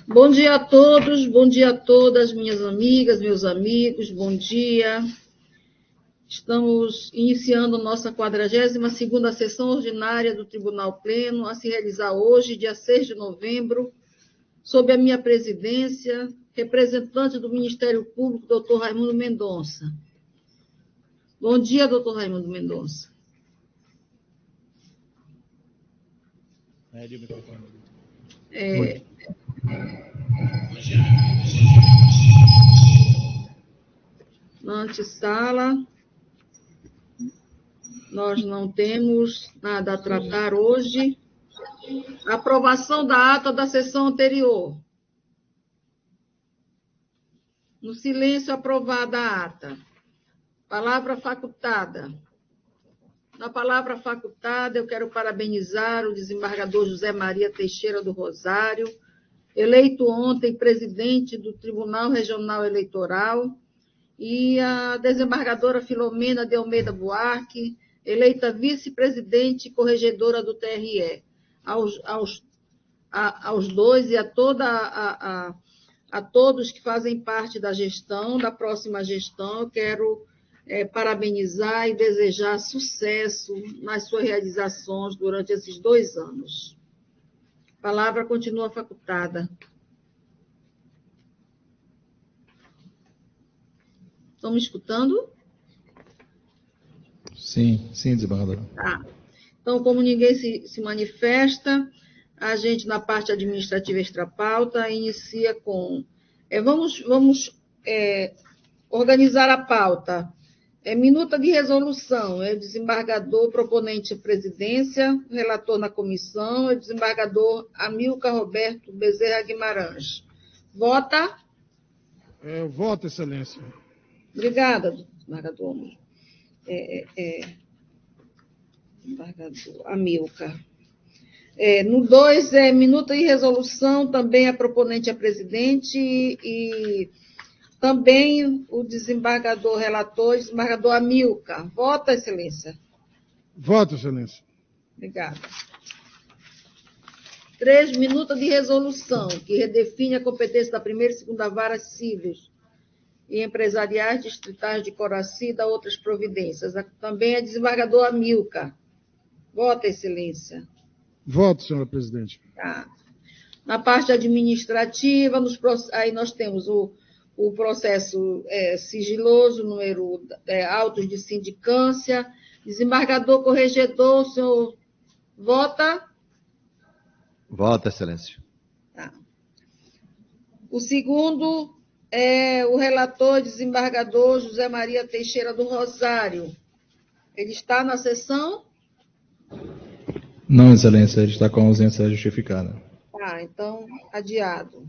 Bom dia a todos, bom dia a todas, minhas amigas, meus amigos, bom dia. Estamos iniciando nossa 42ª sessão ordinária do Tribunal Pleno, a se realizar hoje, dia 6 de novembro, sob a minha presidência, representante do Ministério Público, doutor Raimundo Mendonça. Bom dia, doutor Raimundo Mendonça. Na antessala, nós não temos nada a tratar hoje. Aprovação da ata da sessão anterior. No silêncio, aprovada a ata. Palavra facultada. Na palavra facultada, eu quero parabenizar o desembargador José Maria Teixeira do Rosário, eleito ontem presidente do Tribunal Regional Eleitoral, e a desembargadora Filomena de Almeida Buarque, eleita vice-presidente e corregedora do TRE. Aos dois e a todos que fazem parte da gestão, da próxima gestão, eu quero parabenizar e desejar sucesso nas suas realizações durante esses 2 anos. A palavra continua facultada. Estão me escutando? Sim, desembargadora. Tá. Então, como ninguém se manifesta, a gente, na parte administrativa extrapauta, inicia com... Vamos organizar a pauta. Minuta de resolução. É o desembargador proponente à presidência, relator na comissão, é o desembargador Amilcar Roberto Bezerra Guimarães. Vota? Voto, excelência. Obrigada, desembargador. Desembargador Amilcar. No 2, minuta de resolução, também a proponente a presidente e também o desembargador relator, desembargador Amilcar. Vota, excelência. Voto, excelência. Obrigada. 3, minuta de resolução, que redefine a competência da primeira e segunda vara cíveis e empresariais distritais de Coraci e da outras providências. Também é desembargador Amilcar. Vota, excelência. Voto, senhora presidente. Tá. Na parte administrativa, aí nós temos o processo sigiloso, número autos de sindicância. Desembargador corregedor, o senhor vota? Vota, excelência. Tá. O segundo é o relator desembargador José Maria Teixeira do Rosário. Ele está na sessão? Não, excelência, ele está com ausência justificada. Tá, então, adiado.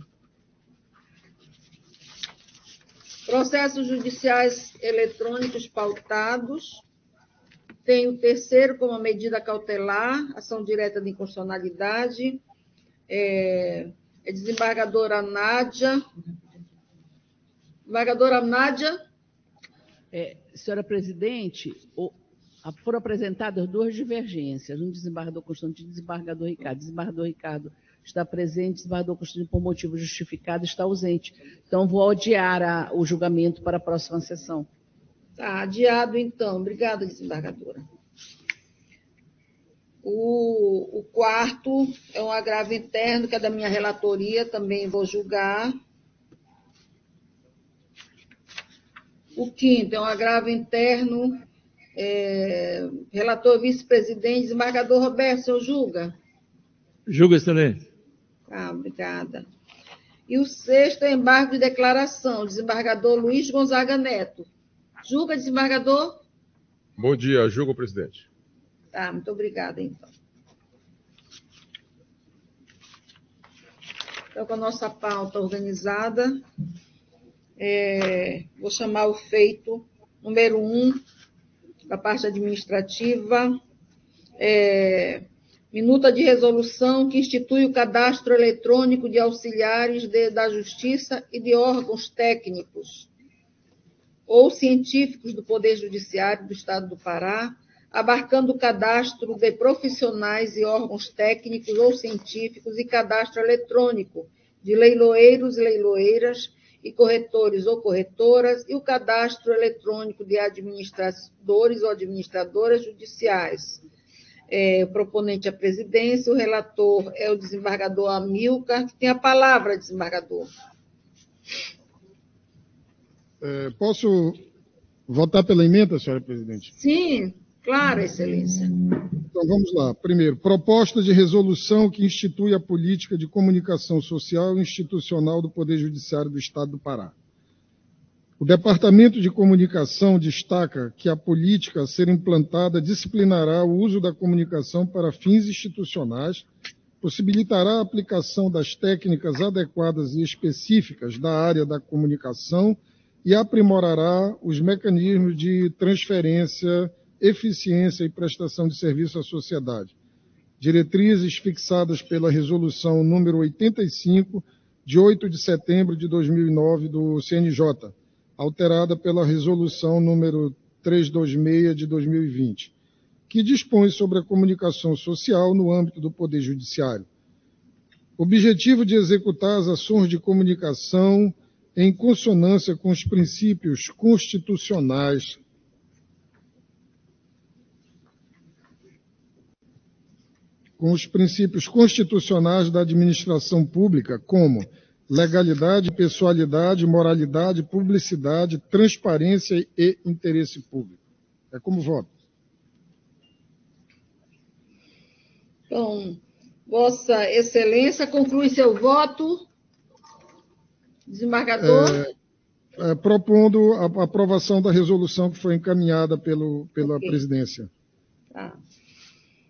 Processos judiciais eletrônicos pautados. Tem o terceiro como medida cautelar, ação direta de inconstitucionalidade. Desembargadora Nádia. Desembargadora Nádia. Senhora presidente, foram apresentadas 2 divergências, um desembargador Constantino e desembargador Ricardo. Desembargador Ricardo está presente, desembargador Constantino, por motivo justificado, está ausente. Então, vou adiar o julgamento para a próxima sessão. Tá, adiado, então. Obrigada, desembargadora. O quarto é um agravo interno, que é da minha relatoria, também vou julgar. O quinto é um agravo interno, relator vice-presidente, desembargador Roberto, o senhor julga? Julgo, excelência. Ah, obrigada. E o sexto é embargo de declaração, desembargador Luiz Gonzaga Neto. Julga, desembargador? Bom dia, julgo, presidente. Tá, muito obrigada, então. Então, com a nossa pauta organizada, vou chamar o feito número 1, da parte administrativa, minuta de resolução que institui o cadastro eletrônico de auxiliares da Justiça e de órgãos técnicos ou científicos do Poder Judiciário do Estado do Pará, abarcando o cadastro de profissionais e órgãos técnicos ou científicos e cadastro eletrônico de leiloeiros e leiloeiras e corretores ou corretoras, e o cadastro eletrônico de administradores ou administradoras judiciais. O proponente é a presidência, o relator é o desembargador Amilcar, que tem a palavra, desembargador. Posso votar pela emenda, senhora presidente? Sim, claro, excelência. Então, vamos lá. Primeiro, proposta de resolução que institui a política de comunicação social e institucional do Poder Judiciário do Estado do Pará. O Departamento de Comunicação destaca que a política a ser implantada disciplinará o uso da comunicação para fins institucionais, possibilitará a aplicação das técnicas adequadas e específicas da área da comunicação e aprimorará os mecanismos de transferência, eficiência e prestação de serviço à sociedade. Diretrizes fixadas pela Resolução número 85, de 8 de setembro de 2009, do CNJ, alterada pela Resolução número 326, de 2020, que dispõe sobre a comunicação social no âmbito do Poder Judiciário. Objetivo de executar as ações de comunicação em consonância com os princípios constitucionais da administração pública, como legalidade, pessoalidade, moralidade, publicidade, transparência e interesse público. É como voto. Então, Vossa Excelência conclui seu voto. Desembargador. Propondo a aprovação da resolução que foi encaminhada pela presidência. Tá.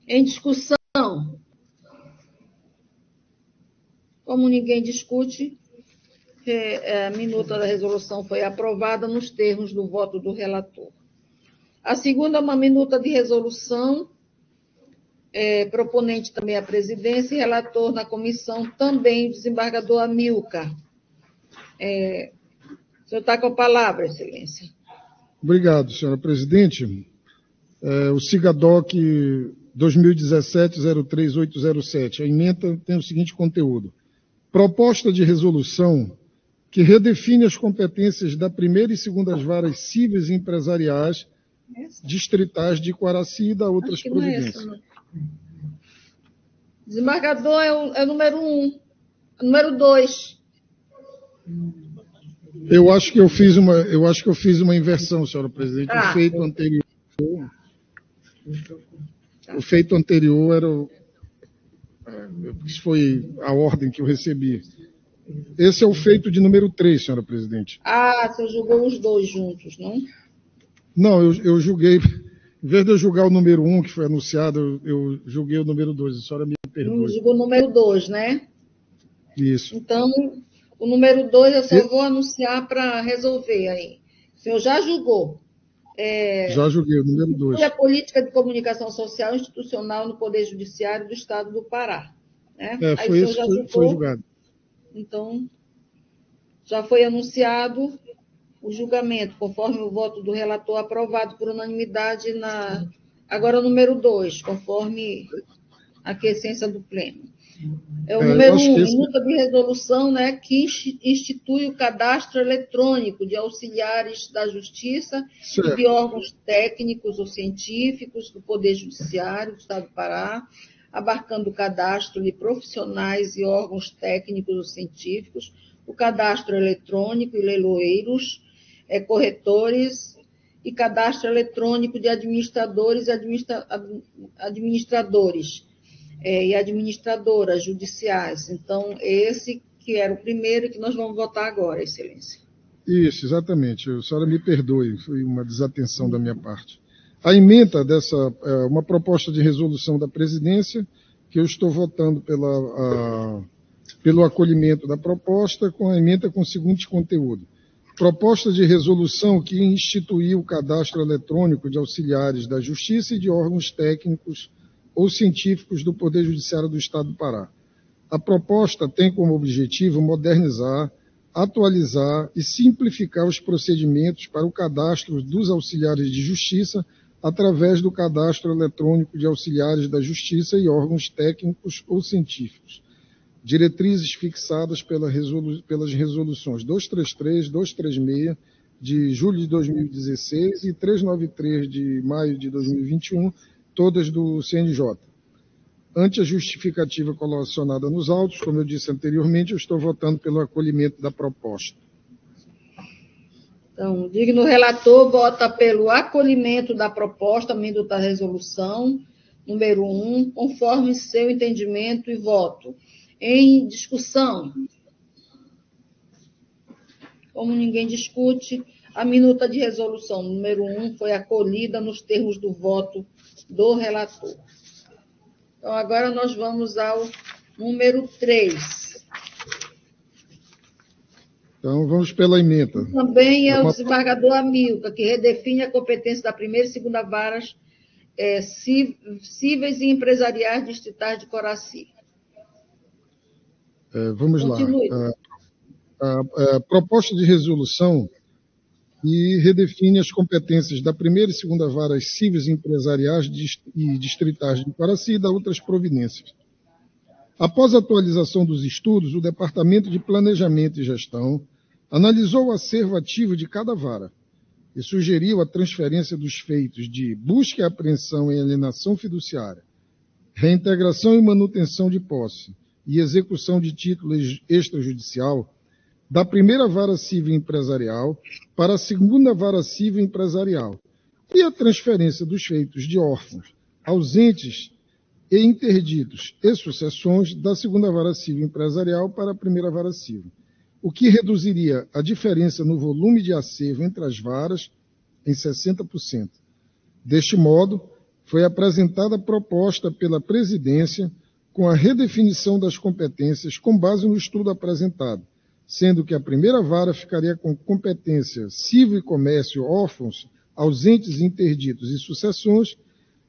Em discussão. Como ninguém discute, a minuta da resolução foi aprovada nos termos do voto do relator. A segunda é uma minuta de resolução, proponente também a presidência e relator na comissão também o desembargador Amilcar. O senhor está com a palavra, excelência. Obrigado, senhora presidente. O SIGADOC 2017-03807, a emenda tem o seguinte conteúdo. Proposta de resolução que redefine as competências da primeira e segunda varas cíveis e empresariais distritais de Quaraci e da outras providências. Desembargador é o número 1. Número 2. Eu acho que eu fiz uma inversão, senhora presidente. O feito anterior era isso foi a ordem que eu recebi. Esse é o feito de número 3, senhora presidente. Ah, você julgou os dois juntos, não? Não, eu julguei, em vez de eu julgar o número 1 que foi anunciado, eu julguei o número 2. A senhora me perdoe. Não julgou o número 2, né? Isso. Então, o número 2 eu só vou anunciar para resolver aí. O senhor já julgou. Já julguei o número 2. A política de comunicação social e institucional no Poder Judiciário do Estado do Pará. Né? Foi isso que foi julgado. Então, já foi anunciado o julgamento, conforme o voto do relator aprovado por unanimidade agora o número 2, conforme a aquiescência do Pleno. É o número 1, minuta de resolução, né, que institui o cadastro eletrônico de auxiliares da Justiça e de órgãos técnicos ou científicos do Poder Judiciário do Estado do Pará, abarcando o cadastro de profissionais e órgãos técnicos ou científicos, o cadastro eletrônico e leiloeiros, corretores e cadastro eletrônico de administradores e administradores. E administradoras judiciais. Então, esse que era o primeiro que nós vamos votar agora, excelência. Isso, exatamente. A senhora me perdoe, foi uma desatenção da minha parte. A emenda uma proposta de resolução da presidência, que eu estou votando pelo acolhimento da proposta, com a emenda com o seguinte conteúdo. Proposta de resolução que instituiu o cadastro eletrônico de auxiliares da Justiça e de órgãos técnicos ou científicos do Poder Judiciário do Estado do Pará. A proposta tem como objetivo modernizar, atualizar e simplificar os procedimentos para o cadastro dos auxiliares de justiça através do cadastro eletrônico de auxiliares da justiça e órgãos técnicos ou científicos. diretrizes fixadas pelas resoluções 233, 236, de julho de 2016 e 393, de maio de 2021, todas do CNJ. Ante a justificativa colacionada nos autos, como eu disse anteriormente, eu estou votando pelo acolhimento da proposta. Então, o digno relator vota pelo acolhimento da proposta, minuta da resolução, número 1, conforme seu entendimento e voto. Em discussão. Como ninguém discute, a minuta de resolução número 1 foi acolhida nos termos do voto do relator. Então, agora nós vamos ao número 3. Então, vamos pela emenda. Também é o desembargador Amilcar, que redefine a competência da primeira e segunda varas cíveis e empresariais distritais de Coraci. Vamos Continue. lá. A proposta de resolução que redefine as competências da primeira e segunda varas cíveis e empresariais e distritais de Coraci e da outras providências. Após a atualização dos estudos, o Departamento de Planejamento e Gestão analisou o acervo ativo de cada vara e sugeriu a transferência dos feitos de busca e apreensão em alienação fiduciária, reintegração e manutenção de posse e execução de título extrajudicial da primeira vara civil empresarial para a segunda vara civil empresarial e a transferência dos feitos de órfãos, ausentes e interditos e sucessões da segunda vara civil empresarial para a primeira vara civil, o que reduziria a diferença no volume de acervo entre as varas em 60%. Deste modo, foi apresentada a proposta pela presidência com a redefinição das competências com base no estudo apresentado, sendo que a primeira vara ficaria com competência civil e comércio órfãos, ausentes, interditos e sucessões,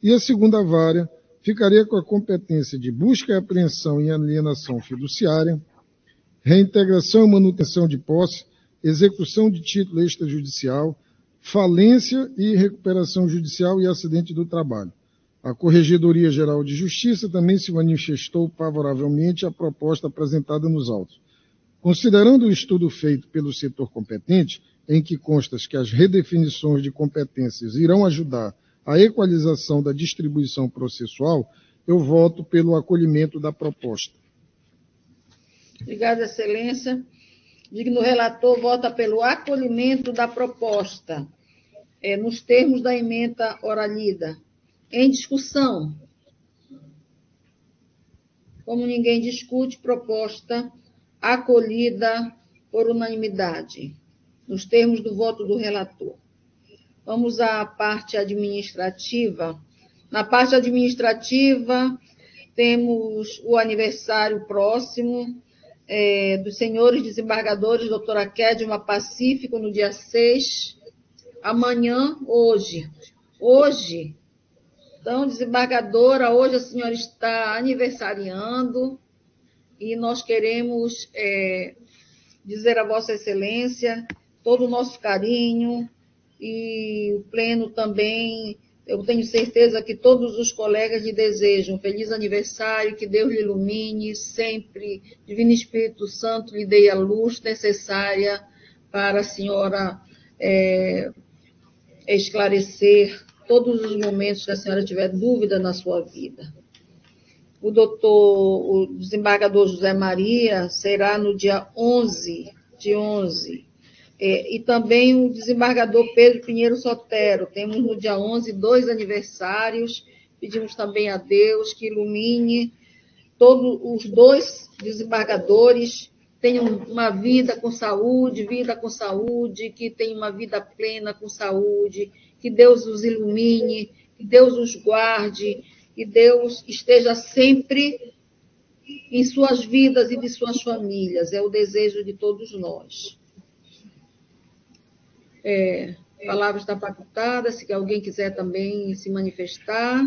e a segunda vara ficaria com a competência de busca e apreensão em alienação fiduciária, reintegração e manutenção de posse, execução de título extrajudicial, falência e recuperação judicial e acidente do trabalho. A Corregedoria Geral de Justiça também se manifestou favoravelmente à proposta apresentada nos autos. Considerando o estudo feito pelo setor competente, em que consta que as redefinições de competências irão ajudar à equalização da distribuição processual, eu voto pelo acolhimento da proposta. Obrigada, Excelência. Digno relator vota pelo acolhimento da proposta, nos termos da ementa oralida. Em discussão. Como ninguém discute, proposta acolhida por unanimidade, nos termos do voto do relator. Vamos à parte administrativa. Na parte administrativa, temos o aniversário próximo dos senhores desembargadores, doutora Kédima Pacífico, no dia 6, amanhã, hoje. Então, desembargadora, hoje a senhora está aniversariando e nós queremos dizer a Vossa Excelência todo o nosso carinho e o Pleno também. Eu tenho certeza que todos os colegas lhe desejam um feliz aniversário, que Deus lhe ilumine sempre, Divino Espírito Santo lhe dê a luz necessária para a senhora esclarecer todos os momentos que a senhora tiver dúvida na sua vida. O desembargador José Maria será no dia 11 de 11. E também o desembargador Pedro Pinheiro Sotero. Temos no dia 11 2 aniversários. Pedimos também a Deus que ilumine todos os dois desembargadores, tenham uma vida com saúde, que tenham uma vida plena com saúde, que Deus os ilumine, que Deus os guarde, que Deus esteja sempre em suas vidas e de suas famílias. É o desejo de todos nós. A palavra está facultada, se alguém quiser também se manifestar.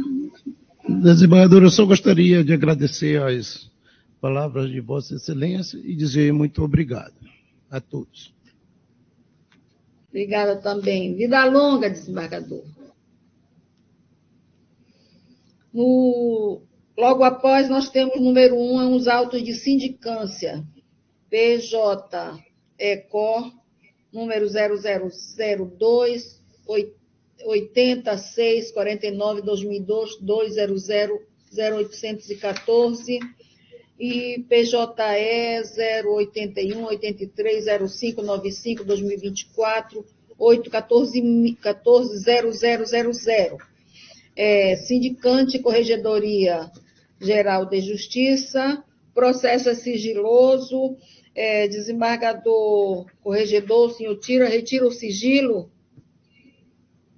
Desembargador, eu só gostaria de agradecer as palavras de Vossa Excelência e dizer muito obrigado a todos. Obrigada também. Vida longa, desembargador. No Logo após, nós temos número 1, os autos de sindicância. PJ ECOR, número 0002, 8649, 2002, 200, 0814, e PJE 081, 83, 05, 95, 2024, 814.000. Sindicante Corregedoria Geral de Justiça, processo é sigiloso, desembargador corregedor, senhor retira o sigilo?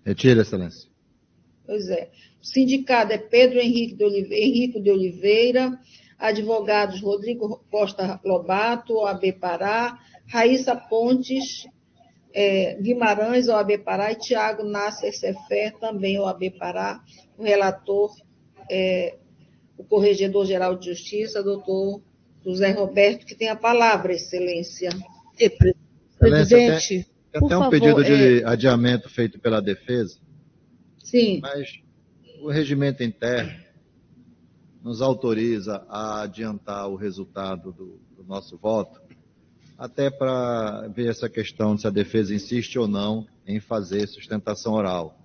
Retira, Excelência. Pois é. O sindicado é Pedro Henrique de Oliveira, advogados Rodrigo Costa Lobato, OAB Pará, Raíssa Pontes Guimarães, OAB Pará, e Tiago Nasser Cefé, também OAB Pará. O relator o Corregedor-Geral de Justiça, doutor José Roberto, que tem a palavra, Excelência. Presidente, tem até um pedido de adiamento feito pela defesa. Sim. Mas o regimento interno nos autoriza a adiantar o resultado do nosso voto, até para ver essa questão de se a defesa insiste ou não em fazer sustentação oral.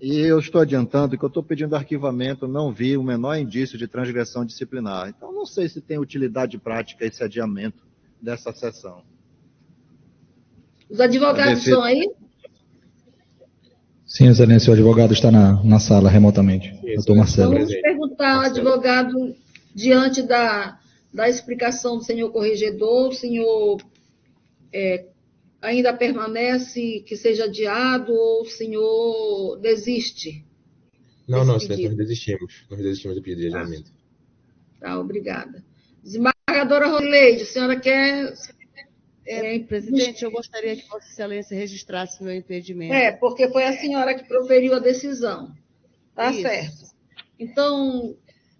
E eu estou adiantando que eu estou pedindo arquivamento, não vi o menor indício de transgressão disciplinar. Então, não sei se tem utilidade prática esse adiamento dessa sessão. Os advogados estão aí? Sim, Excelência, o advogado está na sala remotamente. Doutor Marcelo. Vamos perguntar ao advogado, diante da explicação do senhor corregedor, o senhor ainda permanece que seja adiado ou o senhor desiste? Não, Excelência, nós desistimos do pedido de adiamento. Tá, obrigada. Desembargadora Rosileide, a senhora quer... Presidente, eu gostaria que Vossa Excelência registrasse meu impedimento. Porque foi a senhora que proferiu a decisão. Tá certo. Então,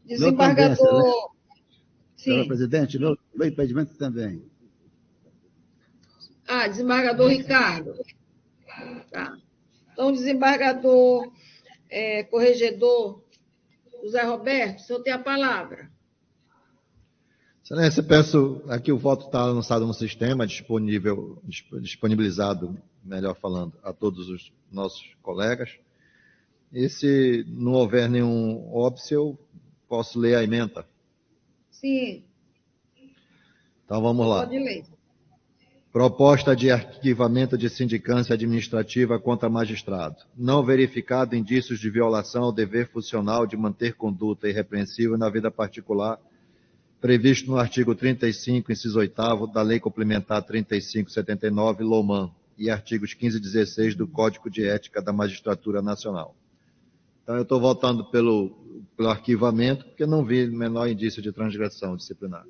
desembargador... Senhora Presidente, meu impedimento também. Desembargador Ricardo. Tá. Então, desembargador corregedor José Roberto, o senhor tem a palavra. Excelência, peço, aqui o voto está lançado no sistema, disponibilizado, melhor falando, a todos os nossos colegas. E se não houver nenhum óbice, eu posso ler a ementa. Sim. Então vamos lá. Pode ler. Proposta de arquivamento de sindicância administrativa contra magistrado. Não verificado indícios de violação ao dever funcional de manter conduta irrepreensível na vida particular, previsto no artigo 35, inciso 8º, da Lei Complementar 3579, LOMAN, e artigos 15 e 16 do Código de Ética da Magistratura Nacional. Então, eu estou votando pelo arquivamento, porque não vi o menor indício de transgressão disciplinar.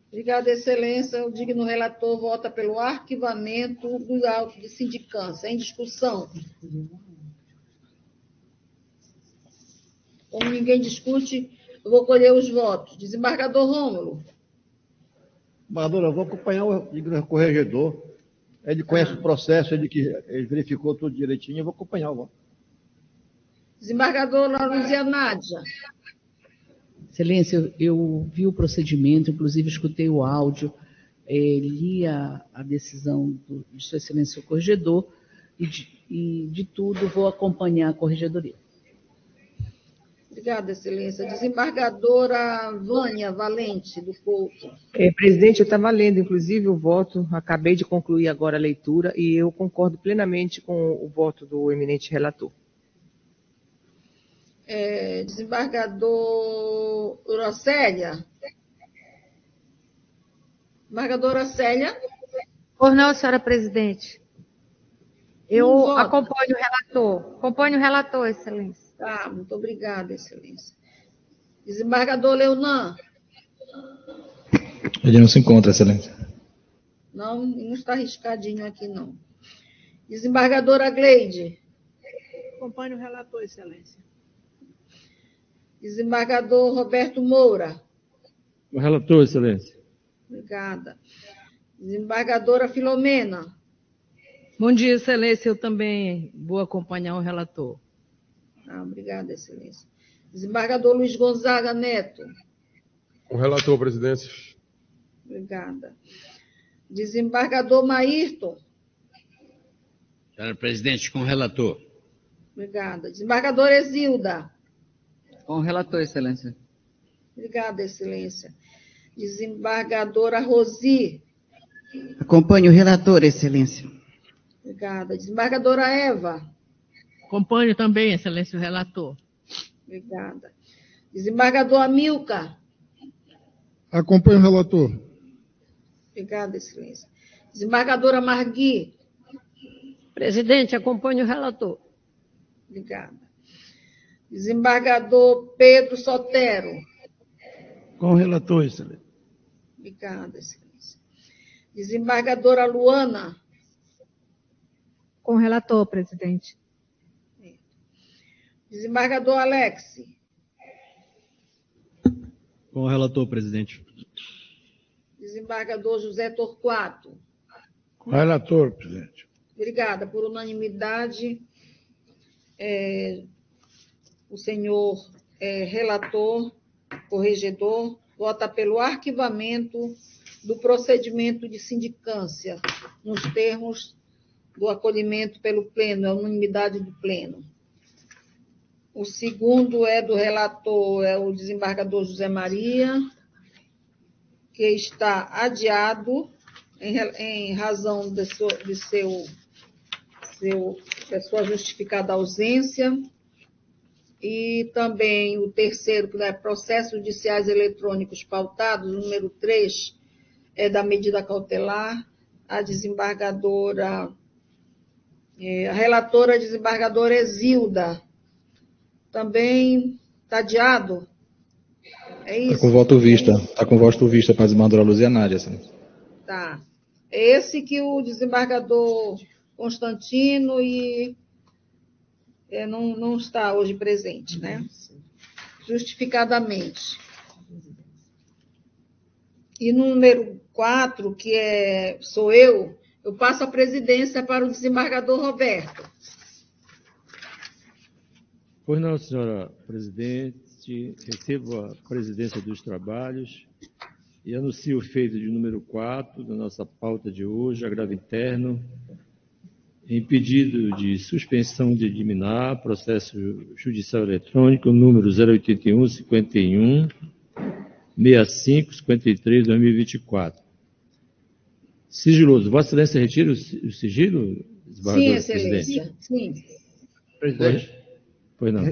Obrigada, Excelência. O digno relator vota pelo arquivamento do auto de sindicância. Em discussão. Como ninguém discute, eu vou colher os votos. Desembargador Rômulo. Desembargador, eu vou acompanhar o corregedor. Ele conhece o processo, ele verificou tudo direitinho, eu vou acompanhar o voto. Desembargador Luzia Nádia. Excelência, eu vi o procedimento, inclusive escutei o áudio, li a decisão de Sua Excelência o Corregedor e de tudo vou acompanhar a Corregedoria. Obrigada, Excelência. Desembargadora Vânia Valente, do Couto. Presidente, eu estava lendo, inclusive, o voto, acabei de concluir agora a leitura e eu concordo plenamente com o voto do eminente relator. Desembargador Urocélia. Desembargadora Célia. Por não, senhora presidente. Eu acompanho o relator. Acompanho o relator, Excelência. Tá, muito obrigada, Excelência. Desembargador Leonan. Ele não se encontra, Excelência. Não está arriscadinho aqui, não. Desembargadora Gleide. Acompanho o relator, Excelência. Desembargador Roberto Moura. O relator, Excelência. Obrigada. Desembargadora Filomena. Bom dia, Excelência. Eu também vou acompanhar o relator. Obrigada, Excelência. Desembargador Luiz Gonzaga Neto. Com o relator, presidência. Obrigada. Desembargador Maírton. Senhora presidente, com o relator. Obrigada. Desembargador Exilda. Com o relator, excelência. Obrigada, excelência. Desembargadora Rosi. Acompanho o relator, excelência. Obrigada. Desembargadora Eva. Acompanho também, excelência, o relator. Obrigada. Desembargador Amilcar. Acompanho o relator. Obrigada, excelência. Desembargadora Margui. Presidente, acompanho o relator. Obrigada. Desembargador Pedro Sotero. Com o relator, excelência. Obrigada, excelência. Desembargadora Luana. Com o relator, presidente. Desembargador Alex. Com o relator, presidente. Desembargador José Torquato. Com o relator, presidente. Obrigada. Por unanimidade, o senhor relator, corregedor, vota pelo arquivamento do procedimento de sindicância, nos termos do acolhimento pelo Pleno, a unanimidade do Pleno. O segundo é do relator, é o desembargador José Maria, que está adiado em razão de sua justificada ausência. E também o terceiro, que é processos judiciais eletrônicos pautados, o número 3, é da medida cautelar, a desembargadora, a relatora desembargadora Exilda. Também está adiado? É isso? Está com voto vista. Está com voto vista para a desembargadora Luzianária. Tá. É esse que o desembargador Constantino não está hoje presente, né? Justificadamente. E no número 4, que sou eu passo a presidência para o desembargador Roberto. Pois não, senhora presidente, recebo a presidência dos trabalhos e anuncio o feito de número 4 da nossa pauta de hoje, agravo interno, em pedido de suspensão de liminar, processo judicial eletrônico, número 081 51 65 53 2024. Sigiloso. Vossa Excelência retira o sigilo? Sim, Excelência. Sim. Presidente. Pois não.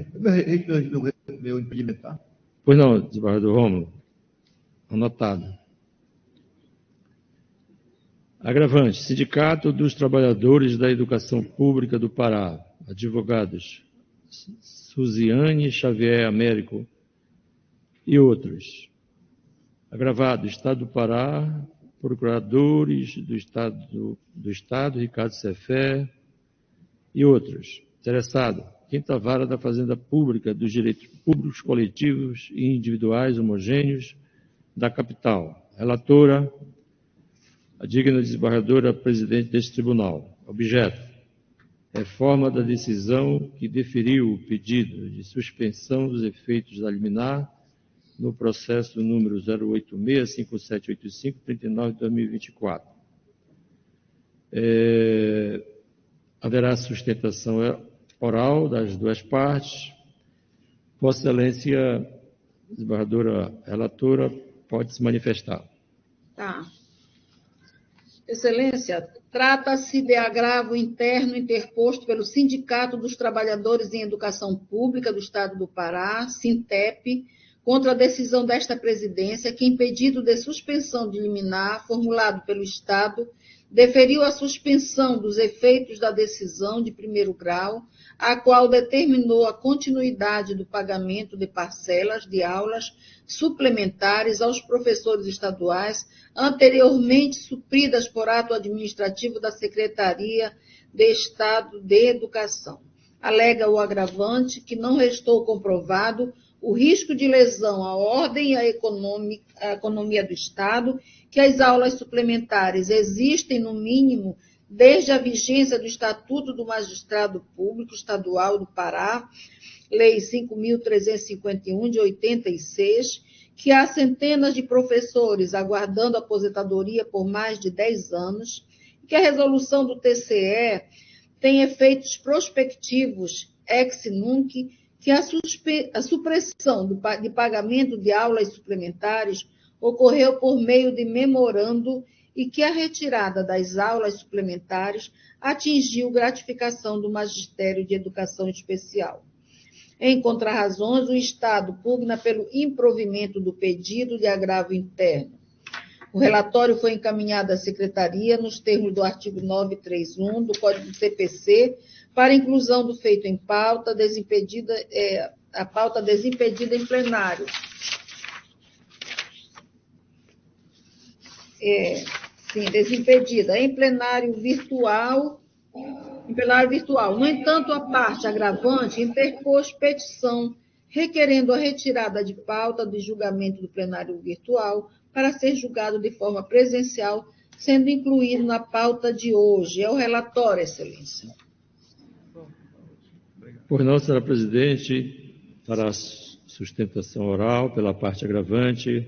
Meu impedimento, tá? Pois não, desembargador Rômulo. Anotado. Agravante. Sindicato dos Trabalhadores da Educação Pública do Pará. Advogados Suziane Xavier Américo e outros. Agravado. Estado do Pará. Procuradores do Estado, Ricardo Cefé e outros. Interessado. Quinta Vara da Fazenda Pública dos Direitos Públicos, Coletivos e Individuais Homogêneos da Capital. Relatora, a digna desembargadora presidente deste tribunal. Objeto: reforma da decisão que deferiu o pedido de suspensão dos efeitos da liminar no processo número 086-5785-39 de 2024. Haverá sustentação oral das duas partes. Vossa Excelência, desembargadora relatora, pode se manifestar. Tá. Excelência, trata-se de agravo interno interposto pelo Sindicato dos Trabalhadores em Educação Pública do Estado do Pará, SINTEP, contra a decisão desta presidência que, em pedido de suspensão de liminar formulado pelo Estado, deferiu a suspensão dos efeitos da decisão de primeiro grau, a qual determinou a continuidade do pagamento de parcelas de aulas suplementares aos professores estaduais anteriormente supridas por ato administrativo da Secretaria de Estado de Educação. Alega o agravante que não restou comprovado o risco de lesão à ordem e à economia do Estado, que as aulas suplementares existem, no mínimo, desde a vigência do Estatuto do Magistrado Público Estadual do Pará, Lei 5.351, de 86, que há centenas de professores aguardando aposentadoria por mais de 10 anos, que a resolução do TCE tem efeitos prospectivos ex nunc, que a supressão de pagamento de aulas suplementares ocorreu por meio de memorando e que a retirada das aulas suplementares atingiu gratificação do Magistério de Educação Especial. Em contrarrazões, o Estado pugna pelo improvimento do pedido de agravo interno. O relatório foi encaminhado à Secretaria nos termos do artigo 931 do Código do CPC para inclusão do feito em pauta, a pauta desimpedida em plenário. Desimpedida, em plenário virtual. No entanto, a parte agravante interpôs petição requerendo a retirada de pauta do julgamento do plenário virtual para ser julgado de forma presencial, sendo incluído na pauta de hoje. É o relatório, Excelência. Por não, senhora presidente, para a sustentação oral, pela parte agravante,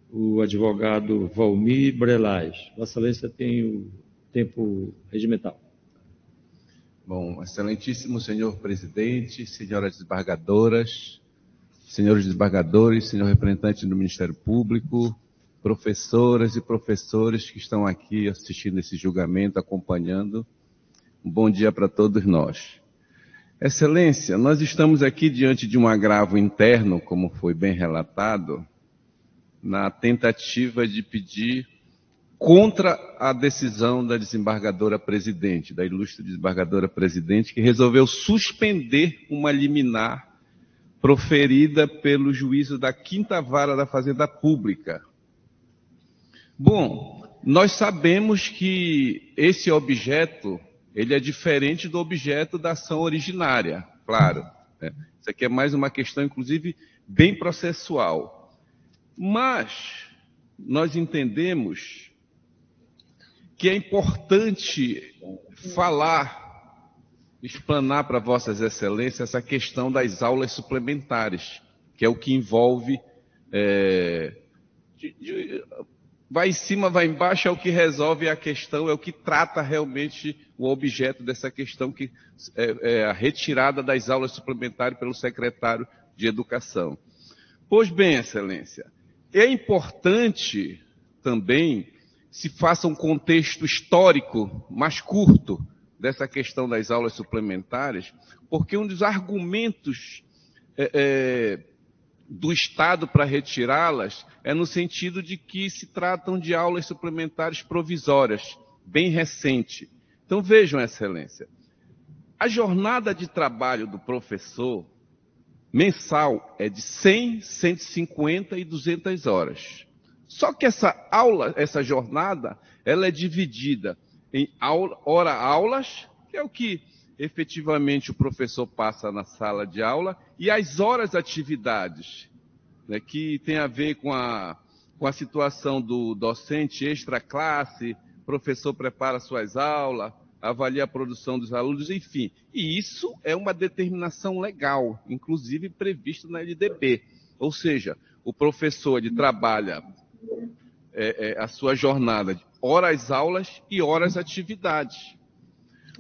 o advogado Valmir Brelaz. Vossa Excelência tem o tempo regimental. Bom, excelentíssimo senhor presidente, senhoras desembargadoras, senhores desembargadores, senhor representante do Ministério Público, professoras e professores que estão aqui assistindo esse julgamento, acompanhando. Um bom dia para todos nós. Excelência, nós estamos aqui diante de um agravo interno, como foi bem relatado, na tentativa de pedir contra a decisão da desembargadora presidente, da ilustre desembargadora presidente, que resolveu suspender uma liminar proferida pelo juízo da 5ª Vara da Fazenda Pública. Bom, nós sabemos que esse objeto, ele é diferente do objeto da ação originária, claro. Né? Isso aqui é mais uma questão, inclusive, bem processual. Mas nós entendemos que é importante explanar para Vossas Excelências essa questão das aulas suplementares, que é o que envolve, vai em cima, vai embaixo, é o que resolve a questão, é o que trata realmente o objeto dessa questão, que é a retirada das aulas suplementares pelo secretário de Educação. Pois bem, Excelência, é importante também se faça um contexto histórico mais curto dessa questão das aulas suplementares, porque um dos argumentos do Estado para retirá-las é no sentido de que se tratam de aulas suplementares provisórias, bem recente. Então vejam, Excelência, a jornada de trabalho do professor mensal é de 100, 150 e 200 horas. Só que essa jornada, ela é dividida em hora-aulas, que é o que efetivamente o professor passa na sala de aula, e as horas-atividades, né, que tem a ver com a situação do docente extra-classe, professor prepara suas aulas, avalia a produção dos alunos, enfim. E isso é uma determinação legal, inclusive prevista na LDB. Ou seja, o professor ele trabalha a sua jornada de horas-aulas e horas-atividades.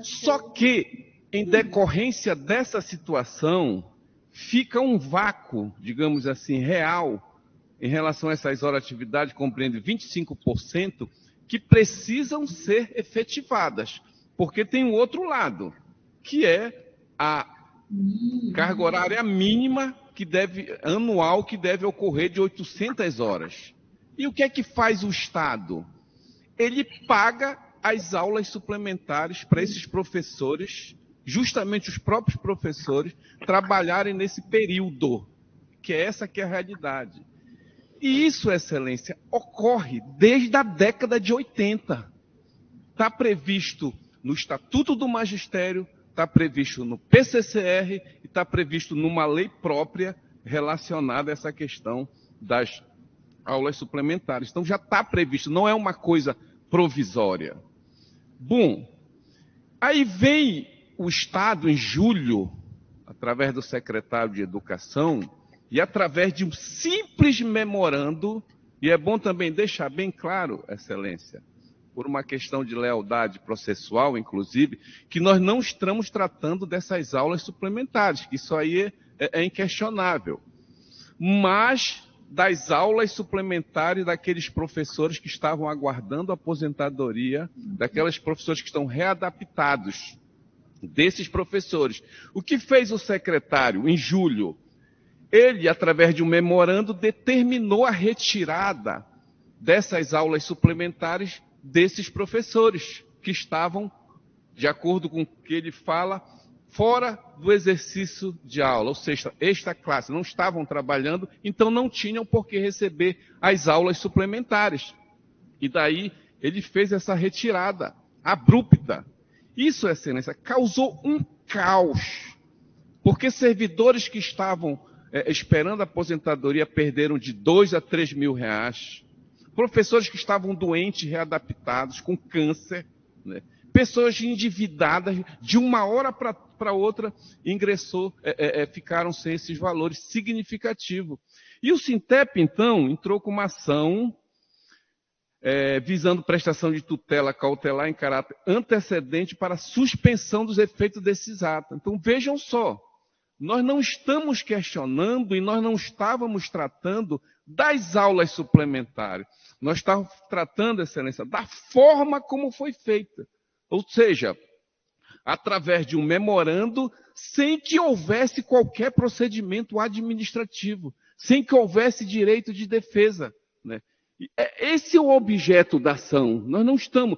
Só que, em decorrência dessa situação, fica um vácuo, digamos assim, real, em relação a essas horas-atividades, compreende 25%, que precisam ser efetivadas. Porque tem um outro lado, que é a carga horária mínima anual que deve ocorrer de 800 horas. E o que é que faz o Estado? Ele paga as aulas suplementares para esses professores, justamente os próprios professores, trabalharem nesse período, que é essa que é a realidade. E isso, Excelência, ocorre desde a década de 80. Está previsto no Estatuto do Magistério, está previsto no PCCR e está previsto numa lei própria relacionada a essa questão das aulas suplementares. Então já está previsto, não é uma coisa provisória. Bom, aí vem o Estado em julho, através do secretário de Educação e através de um simples memorando, e é bom também deixar bem claro, Excelência, por uma questão de lealdade processual, inclusive, que nós não estamos tratando dessas aulas suplementares, que isso aí é inquestionável, mas das aulas suplementares daqueles professores que estavam aguardando a aposentadoria, daqueles professores que estão readaptados, desses professores. O que fez o secretário em julho? Ele, através de um memorando, determinou a retirada dessas aulas suplementares desses professores que estavam, de acordo com o que ele fala, fora do exercício de aula, ou seja, esta classe, não estavam trabalhando, então não tinham por que receber as aulas suplementares. E daí ele fez essa retirada abrupta. Isso, Excelência, causou um caos, porque servidores que estavam esperando a aposentadoria perderam de 2 a 3 mil reais, professores que estavam doentes, readaptados, com câncer, né? Pessoas endividadas, de uma hora para outra, ficaram sem esses valores significativos. E o Sintep, então, entrou com uma ação visando prestação de tutela cautelar em caráter antecedente para suspensão dos efeitos desses atos. Então, vejam só, nós não estamos questionando e nós não estávamos tratando das aulas suplementares. Nós estávamos tratando, Excelência, da forma como foi feita. Ou seja, através de um memorando, sem que houvesse qualquer procedimento administrativo, sem que houvesse direito de defesa, né? Esse é o objeto da ação. Nós não estamos...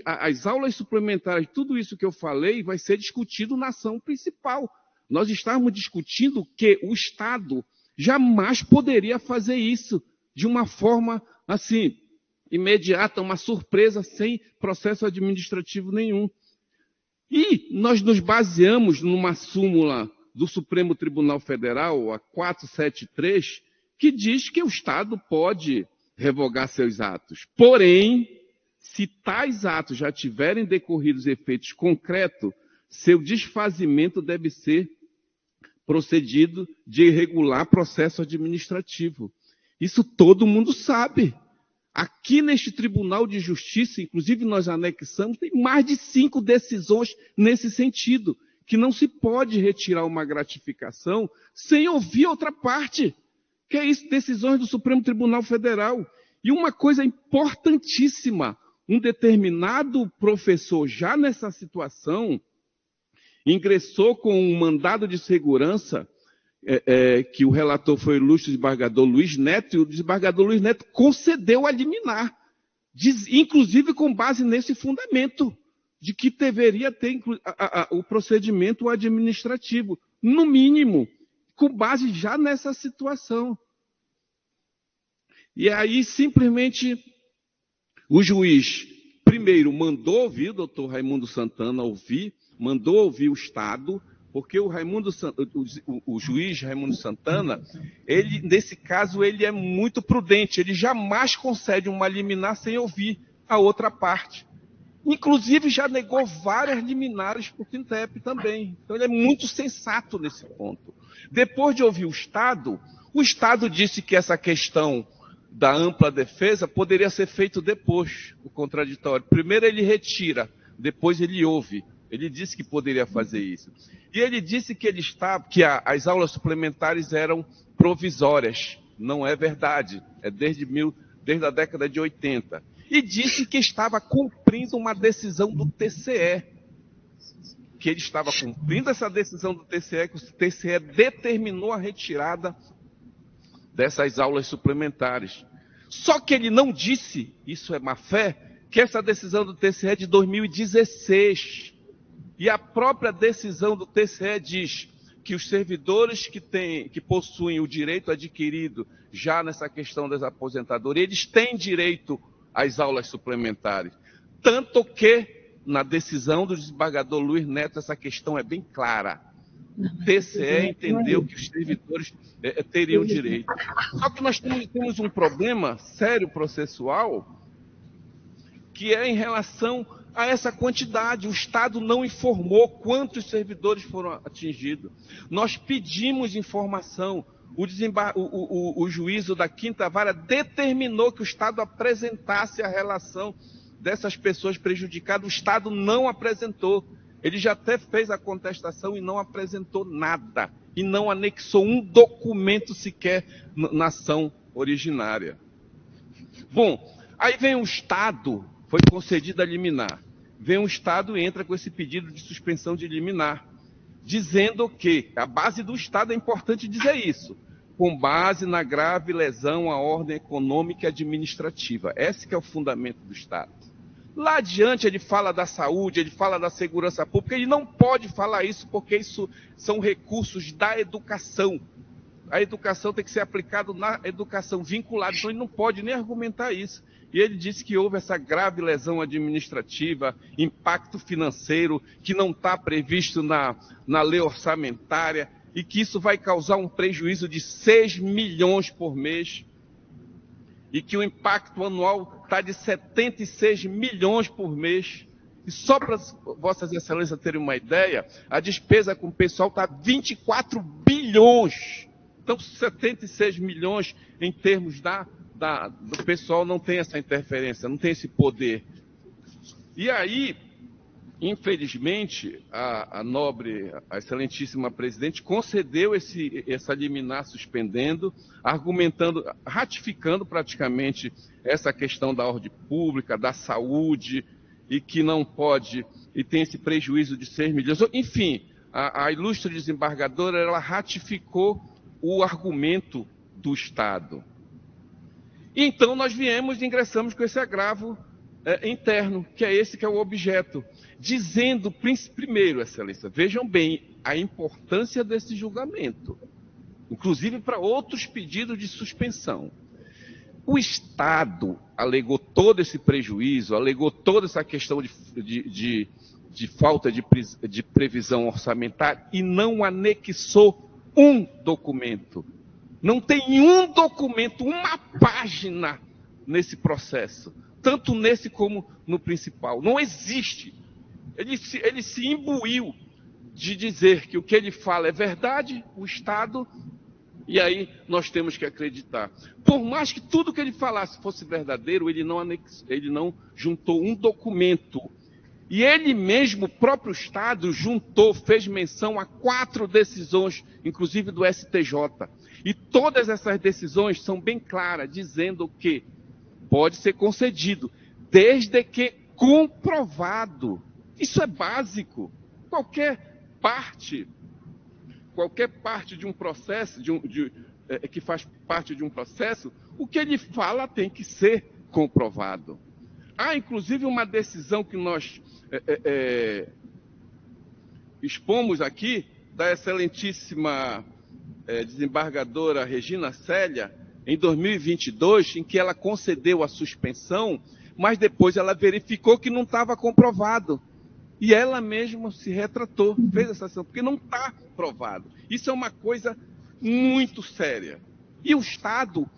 As aulas suplementares, tudo isso que eu falei, vai ser discutido na ação principal. Nós estamos discutindo que o Estado jamais poderia fazer isso de uma forma assim, imediata, uma surpresa, sem processo administrativo nenhum. E nós nos baseamos numa súmula do Supremo Tribunal Federal, a 473, que diz que o Estado pode revogar seus atos. Porém, se tais atos já tiverem decorrido efeitos concretos, seu desfazimento deve ser procedido de regular processo administrativo. Isso todo mundo sabe. Aqui neste Tribunal de Justiça, inclusive nós anexamos, tem mais de 5 decisões nesse sentido, que não se pode retirar uma gratificação sem ouvir outra parte, que é isso, decisões do Supremo Tribunal Federal. E uma coisa importantíssima, um determinado professor, já nessa situação, ingressou com um mandado de segurança, que o relator foi o ilustre desembargador Luiz Neto, e o desembargador Luiz Neto concedeu a liminar, inclusive com base nesse fundamento, de que deveria ter o procedimento administrativo, no mínimo, com base já nessa situação. E aí, simplesmente, o juiz, primeiro, mandou ouvir o doutor Raimundo Santana, mandou ouvir o Estado, porque o juiz Raimundo Santana, ele, nesse caso, ele é muito prudente, ele jamais concede uma liminar sem ouvir a outra parte. Inclusive, já negou várias liminares por Sintep também. Então, ele é muito sensato nesse ponto. Depois de ouvir o Estado disse que essa questão da ampla defesa poderia ser feito depois, o contraditório. Primeiro ele retira, depois ele ouve. Ele disse que poderia fazer isso. E ele disse que as aulas suplementares eram provisórias. Não é verdade. É desde a década de 80. E disse que estava cumprindo uma decisão do TCE. Que ele estava cumprindo essa decisão do TCE, que o TCE determinou a retirada dessas aulas suplementares. Só que ele não disse, isso é má fé, que essa decisão do TCE é de 2016. E a própria decisão do TCE diz que os servidores que possuem o direito adquirido já nessa questão das aposentadorias, eles têm direito às aulas suplementares. Tanto que, na decisão do desembargador Luiz Neto, essa questão é bem clara. O TCE entendeu que os servidores teriam direito. Só que nós temos um problema sério processual, que é em relação a essa quantidade. O Estado não informou quantos servidores foram atingidos. Nós pedimos informação. O juízo da Quinta Vara determinou que o Estado apresentasse a relação dessas pessoas prejudicadas. O Estado não apresentou. Ele já até fez a contestação e não apresentou nada. E não anexou um documento sequer na ação originária. Bom, aí vem o Estado, foi concedida a liminar. Vem o Estado e entra com esse pedido de suspensão de liminar, dizendo que a base do Estado, é importante dizer isso, com base na grave lesão à ordem econômica e administrativa. Esse que é o fundamento do Estado. Lá adiante ele fala da saúde, ele fala da segurança pública, ele não pode falar isso porque isso são recursos da educação. A educação tem que ser aplicada na educação vinculada, então ele não pode nem argumentar isso. E ele disse que houve essa grave lesão administrativa, impacto financeiro, que não está previsto na lei orçamentária, e que isso vai causar um prejuízo de 6 milhões por mês, e que o impacto anual está de 76 milhões por mês. E só para Vossas Excelências terem uma ideia, a despesa com o pessoal está 24 bilhões. Então, 76 milhões em termos do pessoal não tem essa interferência, não tem esse poder. E aí, infelizmente, a excelentíssima presidente concedeu essa liminar suspendendo, argumentando, ratificando praticamente essa questão da ordem pública, da saúde, e que não pode, e tem esse prejuízo de 6 milhões. Enfim, a ilustre desembargadora, ela ratificou o argumento do Estado. E então nós viemos e ingressamos com esse agravo interno, que é esse que é o objeto, dizendo, primeiro, Excelência, vejam bem a importância desse julgamento, inclusive para outros pedidos de suspensão. O Estado alegou todo esse prejuízo, alegou toda essa questão de falta de previsão orçamentária e não anexou um documento. Não tem um documento, uma página nesse processo, tanto nesse como no principal. Não existe. Ele se imbuiu de dizer que o que ele fala é verdade, o Estado, e aí nós temos que acreditar. Por mais que tudo que ele falasse fosse verdadeiro, ele não juntou um documento. E ele mesmo, o próprio Estado, fez menção a 4 decisões, inclusive do STJ. E todas essas decisões são bem claras, dizendo que pode ser concedido, desde que comprovado. Isso é básico. Qualquer parte de um processo, que faz parte de um processo, o que ele fala tem que ser comprovado. Há, inclusive, uma decisão que nós expomos aqui, da excelentíssima desembargadora Regina Célia, em 2022, em que ela concedeu a suspensão, mas depois ela verificou que não estava comprovado. E ela mesma se retratou, fez essa ação, porque não está provado. Isso é uma coisa muito séria. E o Estado,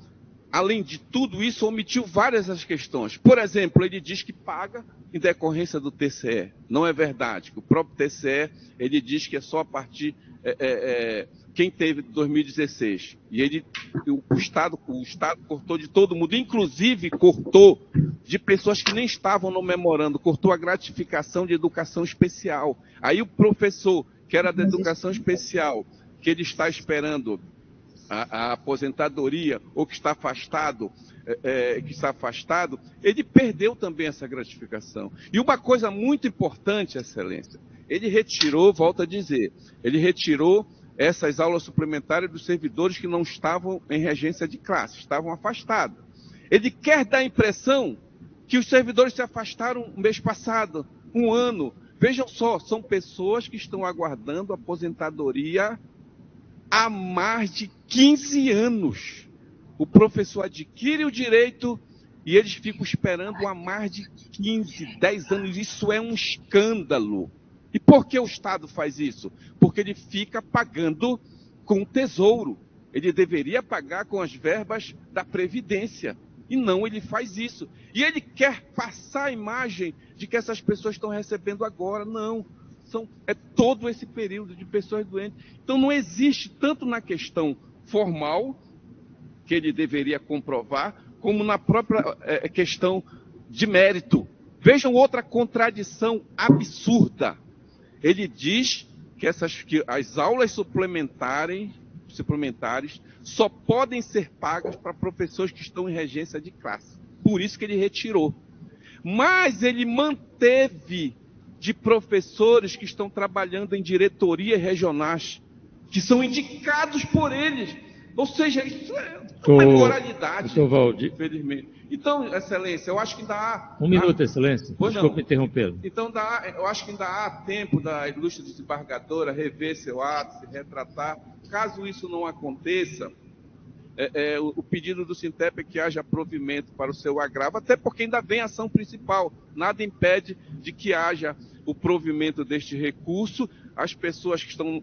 além de tudo isso, omitiu várias das questões. Por exemplo, ele diz que paga em decorrência do TCE. Não é verdade. O próprio TCE, ele diz que é só a partir... quem teve 2016. E o Estado cortou de todo mundo, inclusive cortou de pessoas que nem estavam no memorando, cortou a gratificação de educação especial. Aí o professor, que era da educação especial, que ele está esperando a aposentadoria, ou que está afastado, ele perdeu também essa gratificação. E uma coisa muito importante, Excelência, ele retirou, volto a dizer, ele retirou essas aulas suplementares dos servidores que não estavam em regência de classe, estavam afastados. Ele quer dar a impressão que os servidores se afastaram no mês passado, um ano. Vejam só, são pessoas que estão aguardando aposentadoria há mais de 15 anos. O professor adquire o direito e eles ficam esperando há mais de 15, 10 anos. Isso é um escândalo. E por que o Estado faz isso? Porque ele fica pagando com o tesouro. Ele deveria pagar com as verbas da Previdência. E não, ele faz isso. E ele quer passar a imagem de que essas pessoas estão recebendo agora. Não. É todo esse período de pessoas doentes. Então não existe, tanto na questão formal, que ele deveria comprovar, como na própria questão de mérito. Vejam outra contradição absurda. Ele diz que as aulas suplementares só podem ser pagas para professores que estão em regência de classe. Por isso que ele retirou. Mas ele manteve de professores que estão trabalhando em diretorias regionais, que são indicados por eles. Ou seja, isso é uma imoralidade, infelizmente. Então, Excelência, eu acho que ainda há... Um minuto, Excelência. Desculpe interrompê-lo. Então, eu acho que ainda há tempo da ilustre desembargadora rever seu ato, se retratar. Caso isso não aconteça, o pedido do Sintep é que haja provimento para o seu agravo, até porque ainda vem a ação principal. Nada impede de que haja o provimento deste recurso, as pessoas que estão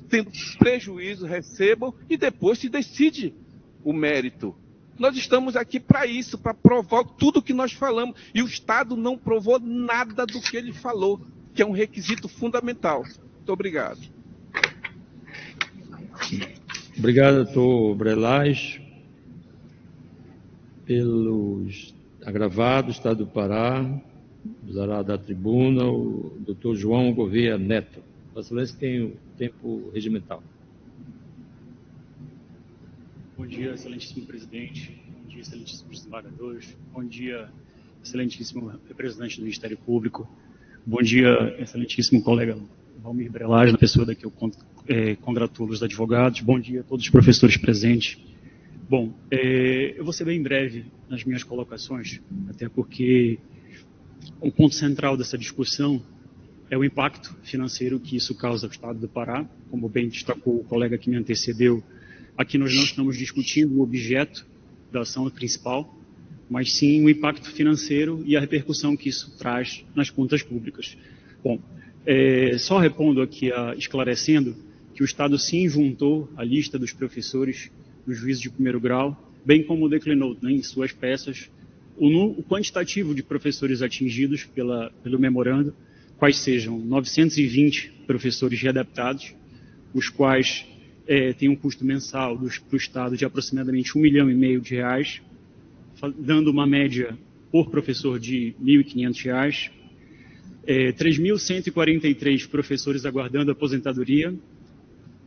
tendo prejuízo recebam e depois se decide o mérito. Nós estamos aqui para isso, para provar tudo o que nós falamos. E o Estado não provou nada do que ele falou, que é um requisito fundamental. Muito obrigado. Obrigado, doutor Brelas. Pelos agravados, Estado do Pará, usará da tribuna o doutor João Gouveia Neto. Vossa Excelência tem o tempo regimental. Bom dia, excelentíssimo presidente. Bom dia, excelentíssimos desembargadores. Bom dia, excelentíssimo representante do Ministério Público. Bom dia, excelentíssimo colega Valmir Brelas, na pessoa da que eu congratulo os advogados. Bom dia a todos os professores presentes. Bom, eu vou ser bem breve nas minhas colocações, até porque o ponto central dessa discussão é o impacto financeiro que isso causa ao Estado do Pará. Como bem destacou o colega que me antecedeu, aqui nós não estamos discutindo o objeto da ação principal, mas sim o impacto financeiro e a repercussão que isso traz nas contas públicas. Bom, só repondo aqui, esclarecendo, que o Estado sim juntou a lista dos professores dos juízes de primeiro grau, bem como declinou em suas peças o quantitativo de professores atingidos pelo memorando, quais sejam 920 professores readaptados, os quais têm um custo mensal para o Estado de aproximadamente R$ 1,5 milhão, dando uma média por professor de R$ 1.500, 3.143 professores aguardando aposentadoria,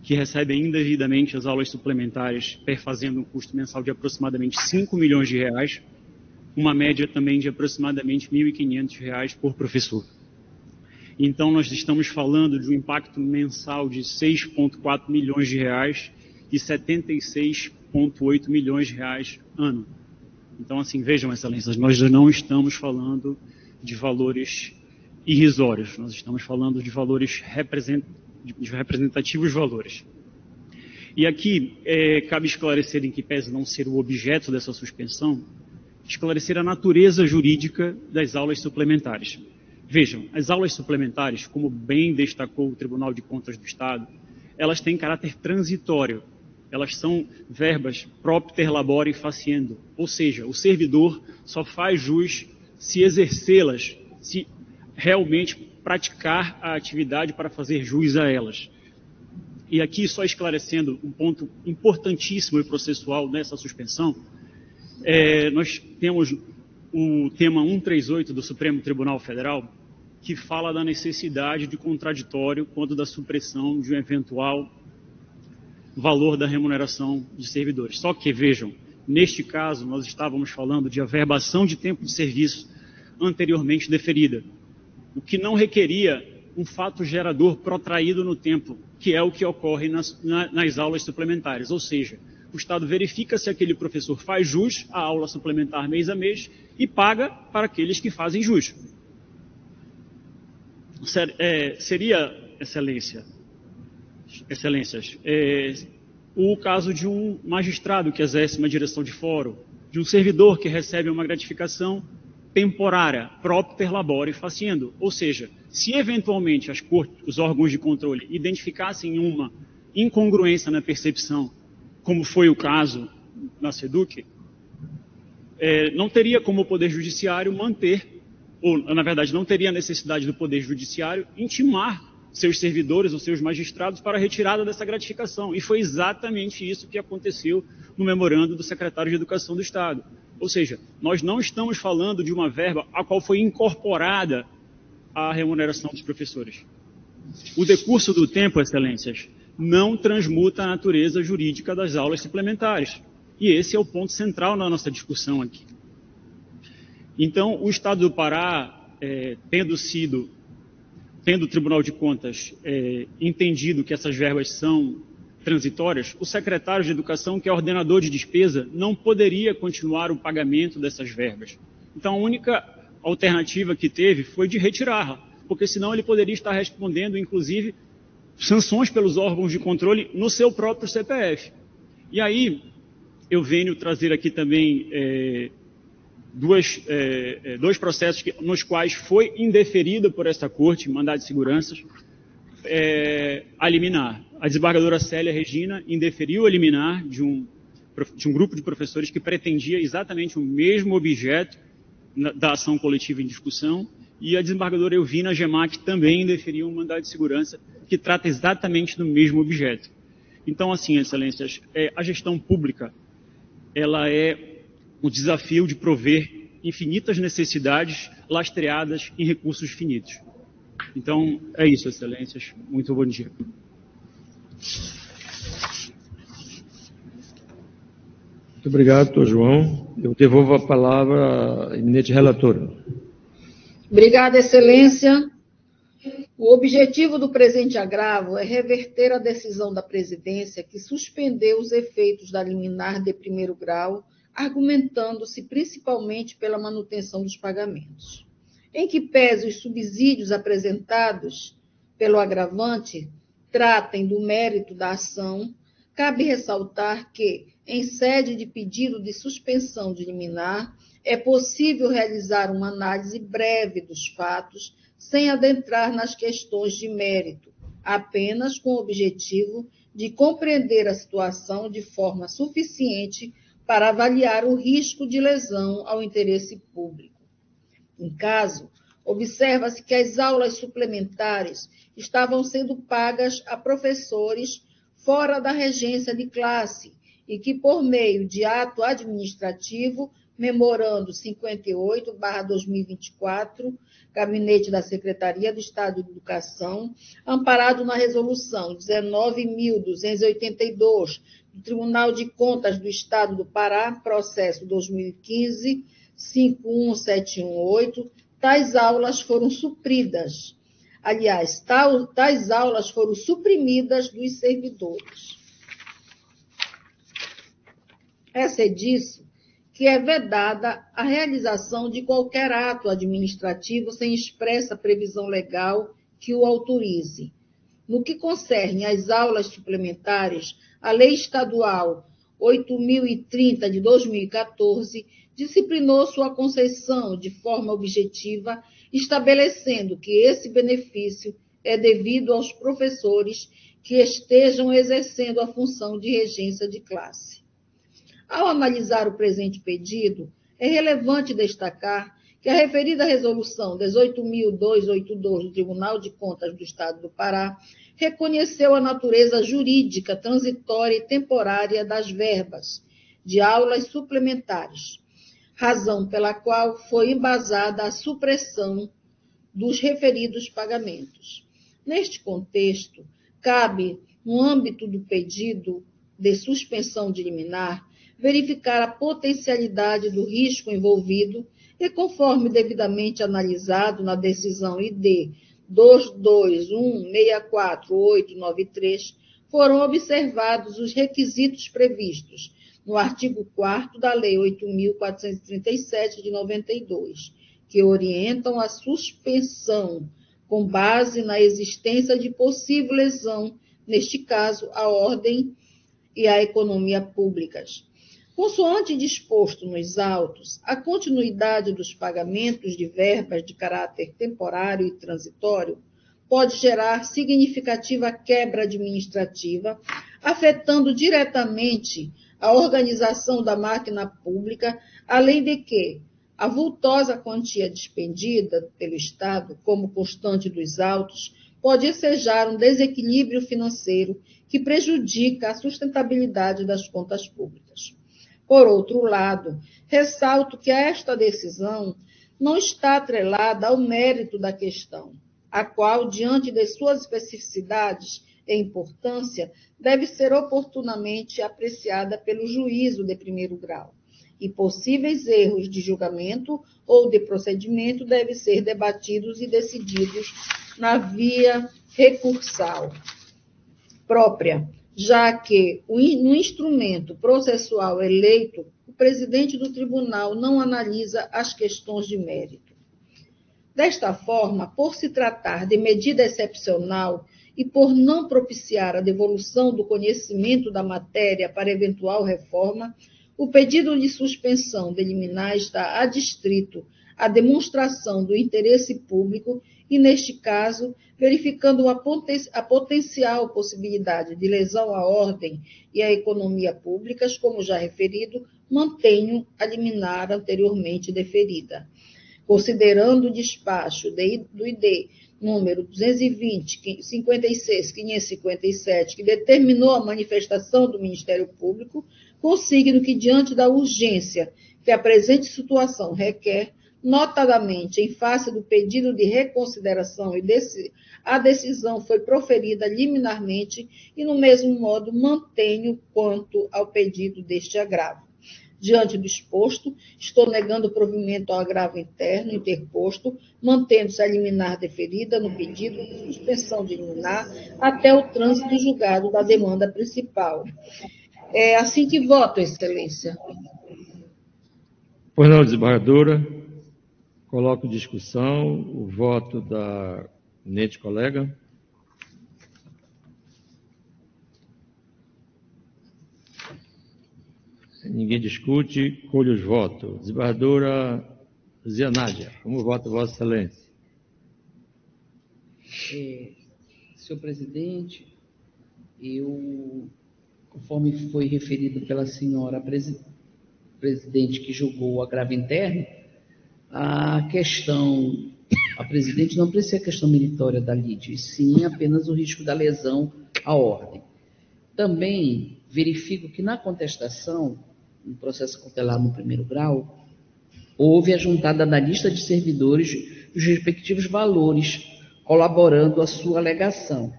que recebem indevidamente as aulas suplementares, perfazendo um custo mensal de aproximadamente R$ 5 milhões, uma média também de aproximadamente R$ 1.500 por professor. Então, nós estamos falando de um impacto mensal de R$ 6,4 milhões e R$ 76,8 milhões ano. Então, assim, vejam, excelências, nós não estamos falando de valores irrisórios, nós estamos falando de valores de representativos valores. E aqui, cabe esclarecer, em que pese não ser o objeto dessa suspensão, esclarecer a natureza jurídica das aulas suplementares. Vejam, as aulas suplementares, como bem destacou o Tribunal de Contas do Estado, elas têm caráter transitório. Elas são verbas propter labore faciendo, ou seja, o servidor só faz jus se exercê-las, se realmente praticar a atividade para fazer jus a elas. E aqui, só esclarecendo um ponto importantíssimo e processual nessa suspensão, nós temos o tema 138 do Supremo Tribunal Federal, que fala da necessidade de contraditório quanto da supressão de um eventual valor da remuneração de servidores. Só que, vejam, neste caso, nós estávamos falando de averbação de tempo de serviço anteriormente deferida, o que não requeria um fato gerador protraído no tempo, que é o que ocorre nas aulas suplementares. Ou seja, o Estado verifica se aquele professor faz jus à aula suplementar mês a mês e paga para aqueles que fazem jus. Seria, excelências, o caso de um magistrado que exerce uma direção de fórum, de um servidor que recebe uma gratificação temporária, propter labore faciendo. Ou seja, se eventualmente as cortes, os órgãos de controle identificassem uma incongruência na percepção, como foi o caso na SEDUC, não teria como o Poder Judiciário manter, ou, na verdade, não teria necessidade do Poder Judiciário intimar seus servidores ou seus magistrados para a retirada dessa gratificação. E foi exatamente isso que aconteceu no memorando do secretário de Educação do Estado. Ou seja, nós não estamos falando de uma verba a qual foi incorporada a remuneração dos professores. O decurso do tempo, excelências, não transmuta a natureza jurídica das aulas suplementares. E esse é o ponto central na nossa discussão aqui. Então, o Estado do Pará, tendo o Tribunal de Contas entendido que essas verbas são transitórias, o secretário de Educação, que é ordenador de despesa, não poderia continuar o pagamento dessas verbas. Então, a única alternativa que teve foi de retirá-la, porque senão ele poderia estar respondendo, inclusive, sanções pelos órgãos de controle no seu próprio CPF. E aí, eu venho trazer aqui também dois processos nos quais foi indeferido por esta Corte, mandado de segurança, a liminar. A desembargadora Célia Regina indeferiu a liminar de um grupo de professores que pretendia exatamente o mesmo objeto da ação coletiva em discussão, e a desembargadora Elvina Gemac também indeferiu um mandado de segurança que trata exatamente do mesmo objeto. Então, assim, excelências, a gestão pública, ela é o desafio de prover infinitas necessidades lastreadas em recursos finitos. Então, é isso, excelências. Muito bom dia. Muito obrigado, doutor João. Eu devolvo a palavra à eminente relatora. Obrigada, excelência. O objetivo do presente agravo é reverter a decisão da presidência que suspendeu os efeitos da liminar de primeiro grau, argumentando-se principalmente pela manutenção dos pagamentos. Em que pese os subsídios apresentados pelo agravante tratem do mérito da ação, cabe ressaltar que, em sede de pedido de suspensão de liminar, é possível realizar uma análise breve dos fatos, sem adentrar nas questões de mérito, apenas com o objetivo de compreender a situação de forma suficiente para avaliar o risco de lesão ao interesse público. Em caso, observa-se que as aulas suplementares estavam sendo pagas a professores fora da regência de classe e que, por meio de ato administrativo, memorando 58/2024, Gabinete da Secretaria do Estado de Educação, amparado na Resolução 19.282 do Tribunal de Contas do Estado do Pará, processo 2015-51718, tais aulas foram supridas. Aliás, tais aulas foram suprimidas dos servidores. É disso que é vedada a realização de qualquer ato administrativo sem expressa previsão legal que o autorize. No que concerne às aulas suplementares, a Lei Estadual 8.030 de 2014 disciplinou sua concessão de forma objetiva, estabelecendo que esse benefício é devido aos professores que estejam exercendo a função de regência de classe. Ao analisar o presente pedido, é relevante destacar que a referida resolução 18.282 do Tribunal de Contas do Estado do Pará reconheceu a natureza jurídica, transitória e temporária das verbas de aulas suplementares, razão pela qual foi embasada a supressão dos referidos pagamentos. Neste contexto, cabe, no âmbito do pedido de suspensão de liminar, verificar a potencialidade do risco envolvido e, conforme devidamente analisado na decisão ID 22164893, foram observados os requisitos previstos no artigo 4º da Lei 8.437 de 92, que orientam a suspensão com base na existência de possível lesão, neste caso, à ordem e à economia públicas. Consoante disposto nos autos, a continuidade dos pagamentos de verbas de caráter temporário e transitório pode gerar significativa quebra administrativa, afetando diretamente a organização da máquina pública, além de que a vultosa quantia despendida pelo Estado, como constante dos autos, pode ensejar um desequilíbrio financeiro que prejudica a sustentabilidade das contas públicas. Por outro lado, ressalto que esta decisão não está atrelada ao mérito da questão, a qual, diante de suas especificidades e importância, deve ser oportunamente apreciada pelo juízo de primeiro grau, e possíveis erros de julgamento ou de procedimento devem ser debatidos e decididos na via recursal própria, já que no instrumento processual eleito, o presidente do tribunal não analisa as questões de mérito. Desta forma, por se tratar de medida excepcional e por não propiciar a devolução do conhecimento da matéria para eventual reforma, o pedido de suspensão de liminar está adstrito à demonstração do interesse público e, neste caso, verificando a potencial possibilidade de lesão à ordem e à economia públicas, como já referido, mantenho a liminar anteriormente deferida. Considerando o despacho do ID número 220-56-557, que determinou a manifestação do Ministério Público, consigno que, diante da urgência que a presente situação requer, notadamente em face do pedido de reconsideração a decisão foi proferida liminarmente e, no mesmo modo, mantenho quanto ao pedido deste agravo. Diante do exposto, estou negando o provimento ao agravo interno interposto, mantendo-se a liminar deferida no pedido de suspensão de liminar até o trânsito do julgado da demanda principal. É assim que voto, Excelência. Pois não, desembargadora. Coloco em discussão o voto da eminente colega. Ninguém discute, colho os votos. Desembargadora Luzia Nádia, como vota Vossa Excelência? Senhor presidente, conforme foi referido pela senhora presidente que julgou o agravo interno, a presidente não aprecia a questão meritória da lide, e sim apenas o risco da lesão à ordem. Também verifico que na contestação, no processo cautelar no primeiro grau, houve a juntada da lista de servidores os respectivos valores, colaborando à sua alegação.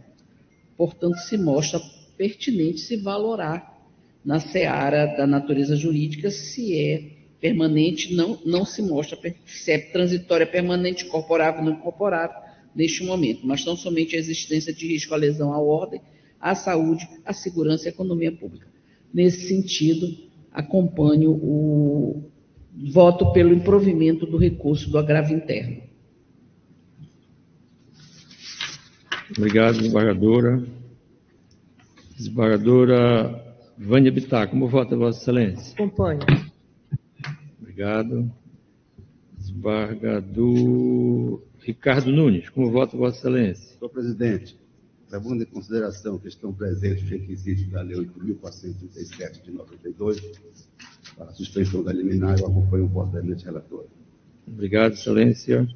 Portanto, se mostra pertinente se valorar na seara da natureza jurídica se é permanente, não se mostra se é transitória, permanente, incorporável, não incorporável, neste momento, mas tão somente a existência de risco à lesão à ordem, à saúde, à segurança e à economia pública. Nesse sentido, acompanho o voto pelo improvimento do recurso do agravo interno. Obrigado, desembargadora. Desembargadora Vânia Bittar, como vota Vossa Excelência? Acompanho. Obrigado. Desembargador Ricardo Nunes, como vota Vossa Excelência? Senhor presidente, levando em consideração que estão presentes os requisitos da Lei 8.437 de 92, para a suspensão da liminar, eu acompanho o voto da eminente relatora. Obrigado, Excelência.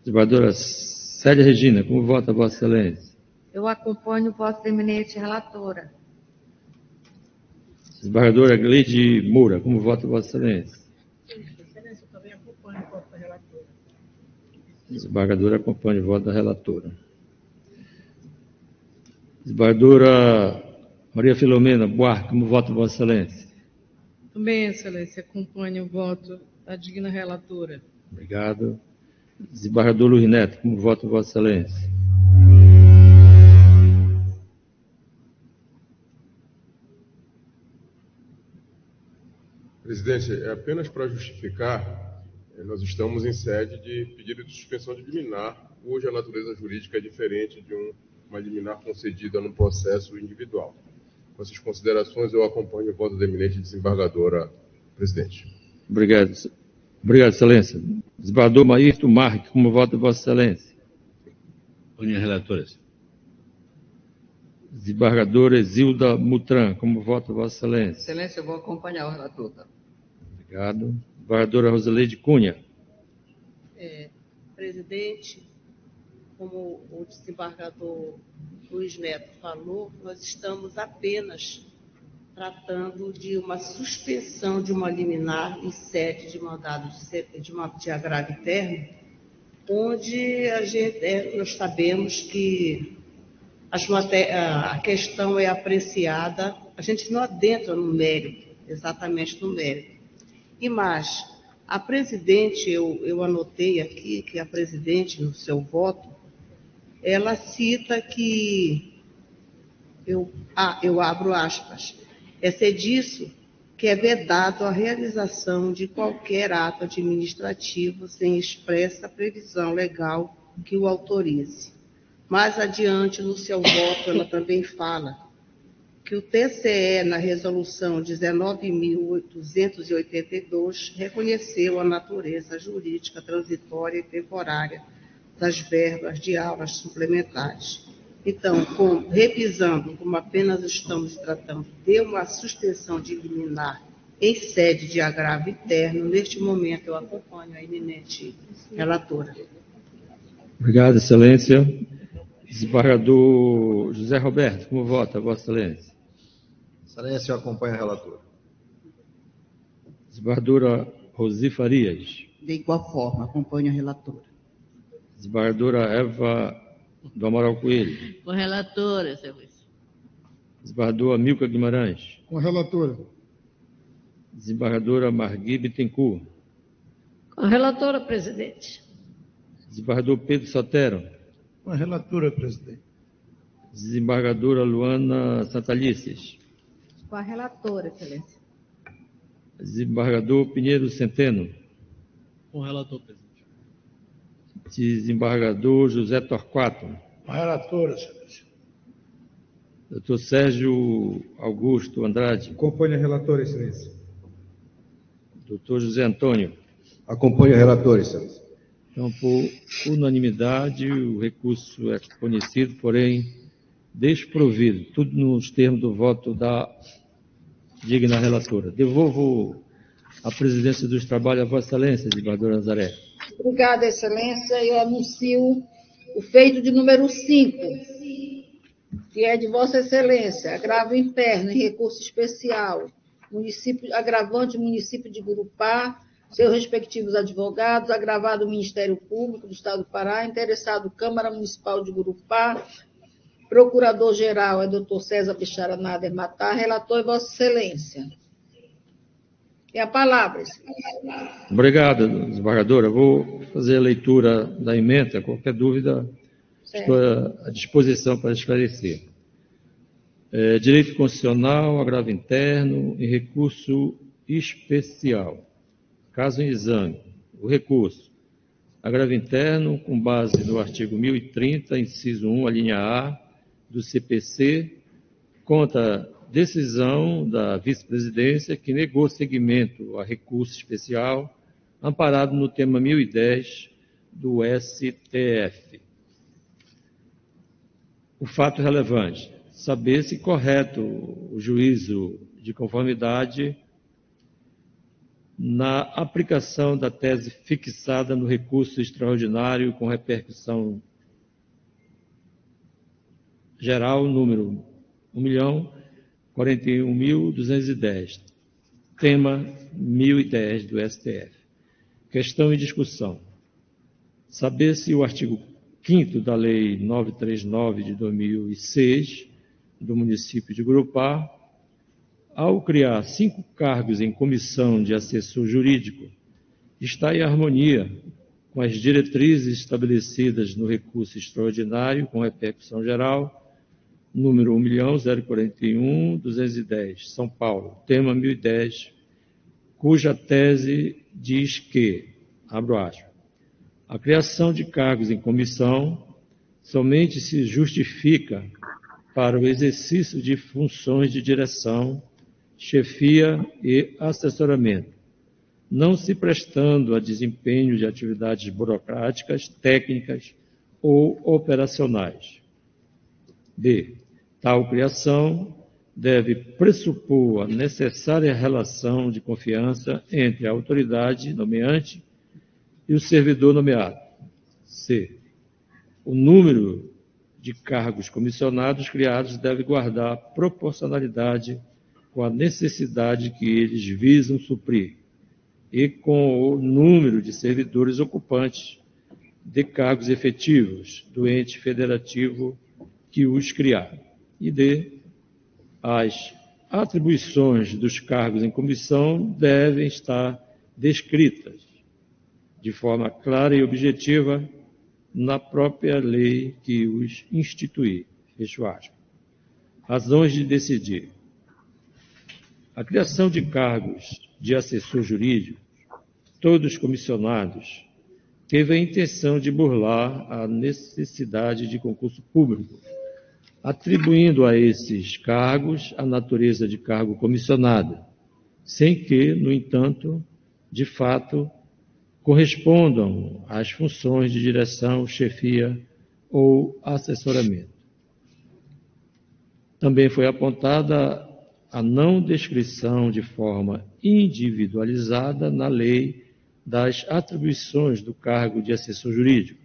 Desembargadora Célia Regina, como vota Vossa Excelência? Eu acompanho o voto da eminente relatora. Desembargadora Gleide Moura, como vota Vossa Excelência? Excelência, eu também acompanho o voto da relatora. Desembargadora acompanha o voto da relatora. Desembargadora Maria Filomena Buarque, como vota Vossa Excelência? Também, Excelência, acompanho o voto da digna relatora. Obrigado. Desembargador Luiz Neto, como vota Vossa Excelência? Presidente, apenas para justificar, nós estamos em sede de pedido de suspensão de liminar, cuja natureza jurídica é diferente de uma liminar concedida num processo individual. Com essas considerações, eu acompanho o voto da eminente desembargadora, presidente. Obrigado. Obrigado, Excelência. Desembargador Maírton Marques, como vota Vossa Excelência? Senhores relatores. Desembargadora Zilda Mutran, como vota Vossa Excelência? Excelência, eu vou acompanhar o relator. Tá? Obrigado. Desembargadora Rosaleide Cunha. Presidente, como o desembargador Luiz Neto falou, nós estamos apenas tratando de uma suspensão de uma liminar em sede de mandado de agravo interno, onde nós sabemos que a questão é apreciada, a gente não adentra no mérito, exatamente no mérito. E mais, a presidente, eu anotei aqui que a presidente, no seu voto, ela cita que, eu abro aspas, é disso que é vedado a realização de qualquer ato administrativo sem expressa previsão legal que o autorize. Mais adiante, no seu voto, ela também fala que o TCE, na resolução 19.882, reconheceu a natureza jurídica transitória e temporária das verbas de aulas suplementares. Então, revisando, como apenas estamos tratando de uma suspensão de liminar em sede de agravo interno, neste momento eu acompanho a eminente relatora. Obrigado, Excelência. Desembargador José Roberto, como vota Vossa Excelência? Excelência, eu acompanho a relatora. Desembargadora Rosi Farias. De igual forma, acompanho a relatora. Desembargadora Eva do Amaral Coelho. Com a relatora, Excelência. Desembargador Amilcar Guimarães. Com a relatora. Desembargadora Margui Bittencourt. Com a relatora, presidente. Desembargador Pedro Sotero. Com a relatora, presidente. Desembargadora Luana Santalices. Com a relatora, Excelência. Desembargador Pinheiro Centeno. Com o relator, presidente. Desembargador José Torquato. Com a relatora, Excelência. Doutor Sérgio Augusto Andrade. Acompanho a relatora, Excelência. Doutor José Antônio. Acompanho a relatora, Excelência. Então, por unanimidade, o recurso é conhecido, porém desprovido, tudo nos termos do voto da digna relatora. Devolvo a presidência dos trabalhos a Vossa Excelência, desembargadora Nazaré. Obrigada, Excelência. Eu anuncio o feito de número 5, que é de Vossa Excelência, agravo interno em recurso especial, agravante município de Gurupá, seus respectivos advogados, agravado o Ministério Público do Estado do Pará, interessado Câmara Municipal de Gurupá, Procurador-Geral é Dr. César Bichara Nader Matar, relator é Vossa Excelência. Tem a palavra, Excelência. Obrigado, desembargadora. Vou fazer a leitura da emenda. Qualquer dúvida, estou à disposição para esclarecer. Direito constitucional, agravo interno e recurso especial. Caso em exame, o recurso. Agravo interno, com base no artigo 1030, inciso 1, a linha A, do CPC, contra decisão da vice-presidência que negou seguimento a recurso especial amparado no tema 1010 do STF. O fato relevante, saber se correto o juízo de conformidade na aplicação da tese fixada no recurso extraordinário com repercussão geral, número 1.041.210, tema 1010 do STF. Questão em discussão. Saber se o artigo 5º da Lei 939 de 2006, do município de Gurupá, ao criar 5 cargos em comissão de assessor jurídico, está em harmonia com as diretrizes estabelecidas no recurso extraordinário com repercussão geral, número 1.041.210, São Paulo, tema 1010, cuja tese diz que, abro aspas, a criação de cargos em comissão somente se justifica para o exercício de funções de direção, chefia e assessoramento, não se prestando a desempenho de atividades burocráticas, técnicas ou operacionais. B. Tal criação deve pressupor a necessária relação de confiança entre a autoridade nomeante e o servidor nomeado. C. O número de cargos comissionados criados deve guardar proporcionalidade com a necessidade que eles visam suprir e com o número de servidores ocupantes de cargos efetivos do ente federativo que os criar. E D. As atribuições dos cargos em comissão devem estar descritas de forma clara e objetiva na própria lei que os instituir. Fecho aspas. Razões de decidir. A criação de cargos de assessor jurídico, todos comissionados, teve a intenção de burlar a necessidade de concurso público, atribuindo a esses cargos a natureza de cargo comissionado, sem que, no entanto, de fato, correspondam às funções de direção, chefia ou assessoramento. Também foi apontada a não descrição de forma individualizada na lei das atribuições do cargo de assessor jurídico,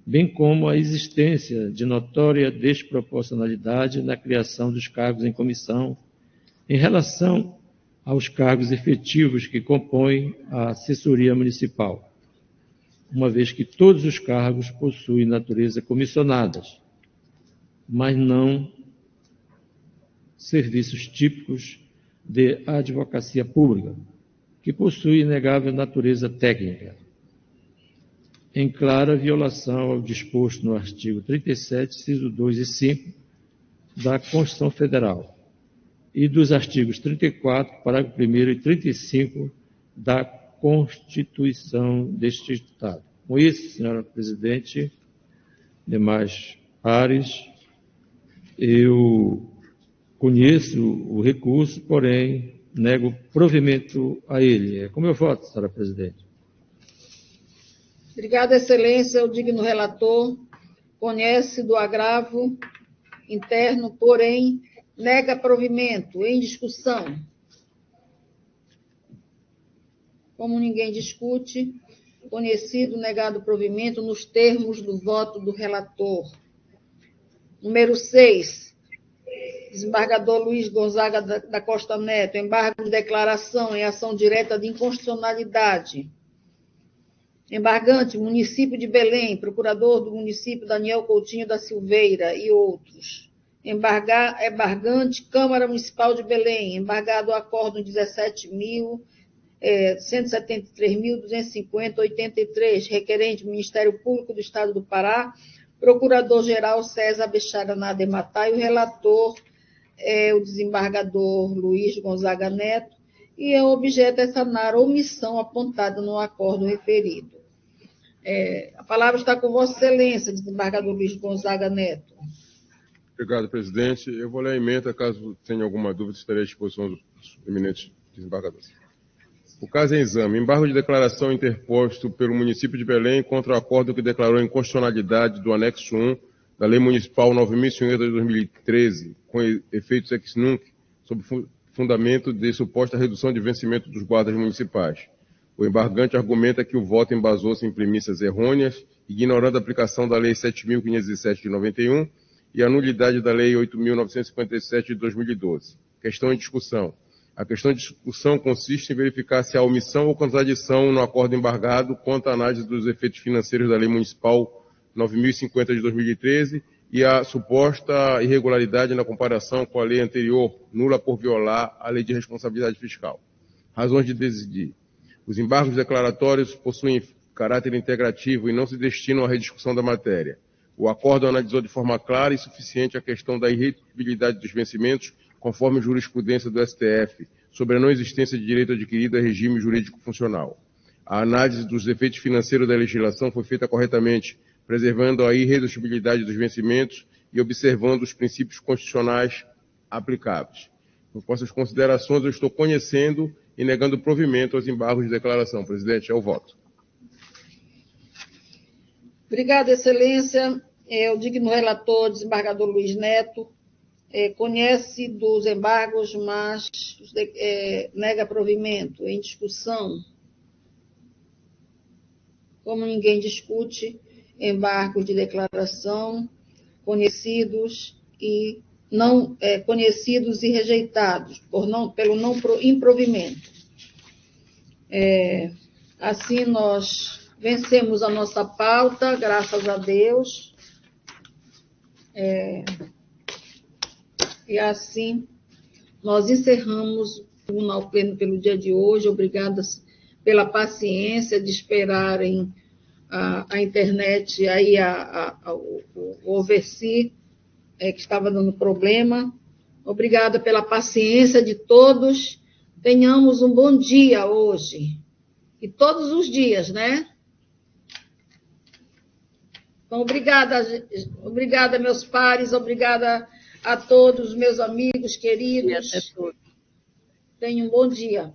bem como a existência de notória desproporcionalidade na criação dos cargos em comissão em relação aos cargos efetivos que compõem a assessoria municipal, uma vez que todos os cargos possuem natureza comissionadas, mas não serviços típicos de advocacia pública, que possuem inegável natureza técnica, em clara violação ao disposto no artigo 37, inciso 2 e 5 da Constituição Federal e dos artigos 34, parágrafo 1º e 35 da Constituição deste Estado. Com isso, senhora presidente, demais pares, eu conheço o recurso, porém nego provimento a ele. É como eu voto, senhora presidente. Obrigada, excelência. O digno relator conhece do agravo interno, porém nega provimento. Em discussão. Como ninguém discute, conhecido, negado provimento nos termos do voto do relator. Número 6. Desembargador Luiz Gonzaga da Costa Neto, embargo de declaração em ação direta de inconstitucionalidade. Embargante, município de Belém, procurador do município Daniel Coutinho da Silveira e outros. Embargante, Câmara Municipal de Belém, embargado o acórdão 173.250.83, requerente Ministério Público do Estado do Pará, Procurador-Geral César Bechara Nadematai, o relator é o desembargador Luiz Gonzaga Neto, e o objeto é sanar a omissão apontada no acordo referido. A palavra está com Vossa Excelência, desembargador Luiz Gonzaga Neto. Obrigado, presidente. Eu vou ler a emenda, caso tenha alguma dúvida, estarei à disposição dos eminentes desembargadores. O caso em exame, embargo de declaração interposto pelo município de Belém contra o acordo que declarou a inconstitucionalidade do anexo 1 da Lei Municipal 9.050 de 2013, com efeitos ex nunc, sob fundamento de suposta redução de vencimento dos guardas municipais. O embargante argumenta que o voto embasou-se em premissas errôneas, ignorando a aplicação da Lei 7.507 de 91 e a nulidade da Lei 8.957 de 2012. Questão em discussão. A questão de discussão consiste em verificar se há omissão ou contradição no acordo embargado quanto à análise dos efeitos financeiros da Lei Municipal 9.050 de 2013 e a suposta irregularidade na comparação com a lei anterior, nula por violar a Lei de Responsabilidade Fiscal. Razões de decidir. Os embargos declaratórios possuem caráter integrativo e não se destinam à rediscussão da matéria. O acordo analisou de forma clara e suficiente a questão da irrepetibilidade dos vencimentos, conforme jurisprudência do STF, sobre a não existência de direito adquirido a regime jurídico funcional. A análise dos efeitos financeiros da legislação foi feita corretamente, preservando a irredutibilidade dos vencimentos e observando os princípios constitucionais aplicáveis. Com essas considerações, eu estou conhecendo e negando provimento aos embargos de declaração. Presidente, é o voto. Obrigada, excelência. O digno relator, desembargador Luiz Neto, conhece dos embargos, mas nega provimento. Em discussão, como ninguém discute embargos de declaração, conhecidos e não conhecidos e rejeitados pelo não improvimento. Assim nós vencemos a nossa pauta, graças a Deus. E assim nós encerramos o Tribunal Pleno pelo dia de hoje. Obrigadas pela paciência de esperarem a internet, aí o oversee, que estava dando problema. Obrigada pela paciência de todos. Tenhamos um bom dia hoje. E todos os dias, né? Então, obrigada, meus pares, obrigada a todos, meus amigos queridos. E até todos. Tenham um bom dia.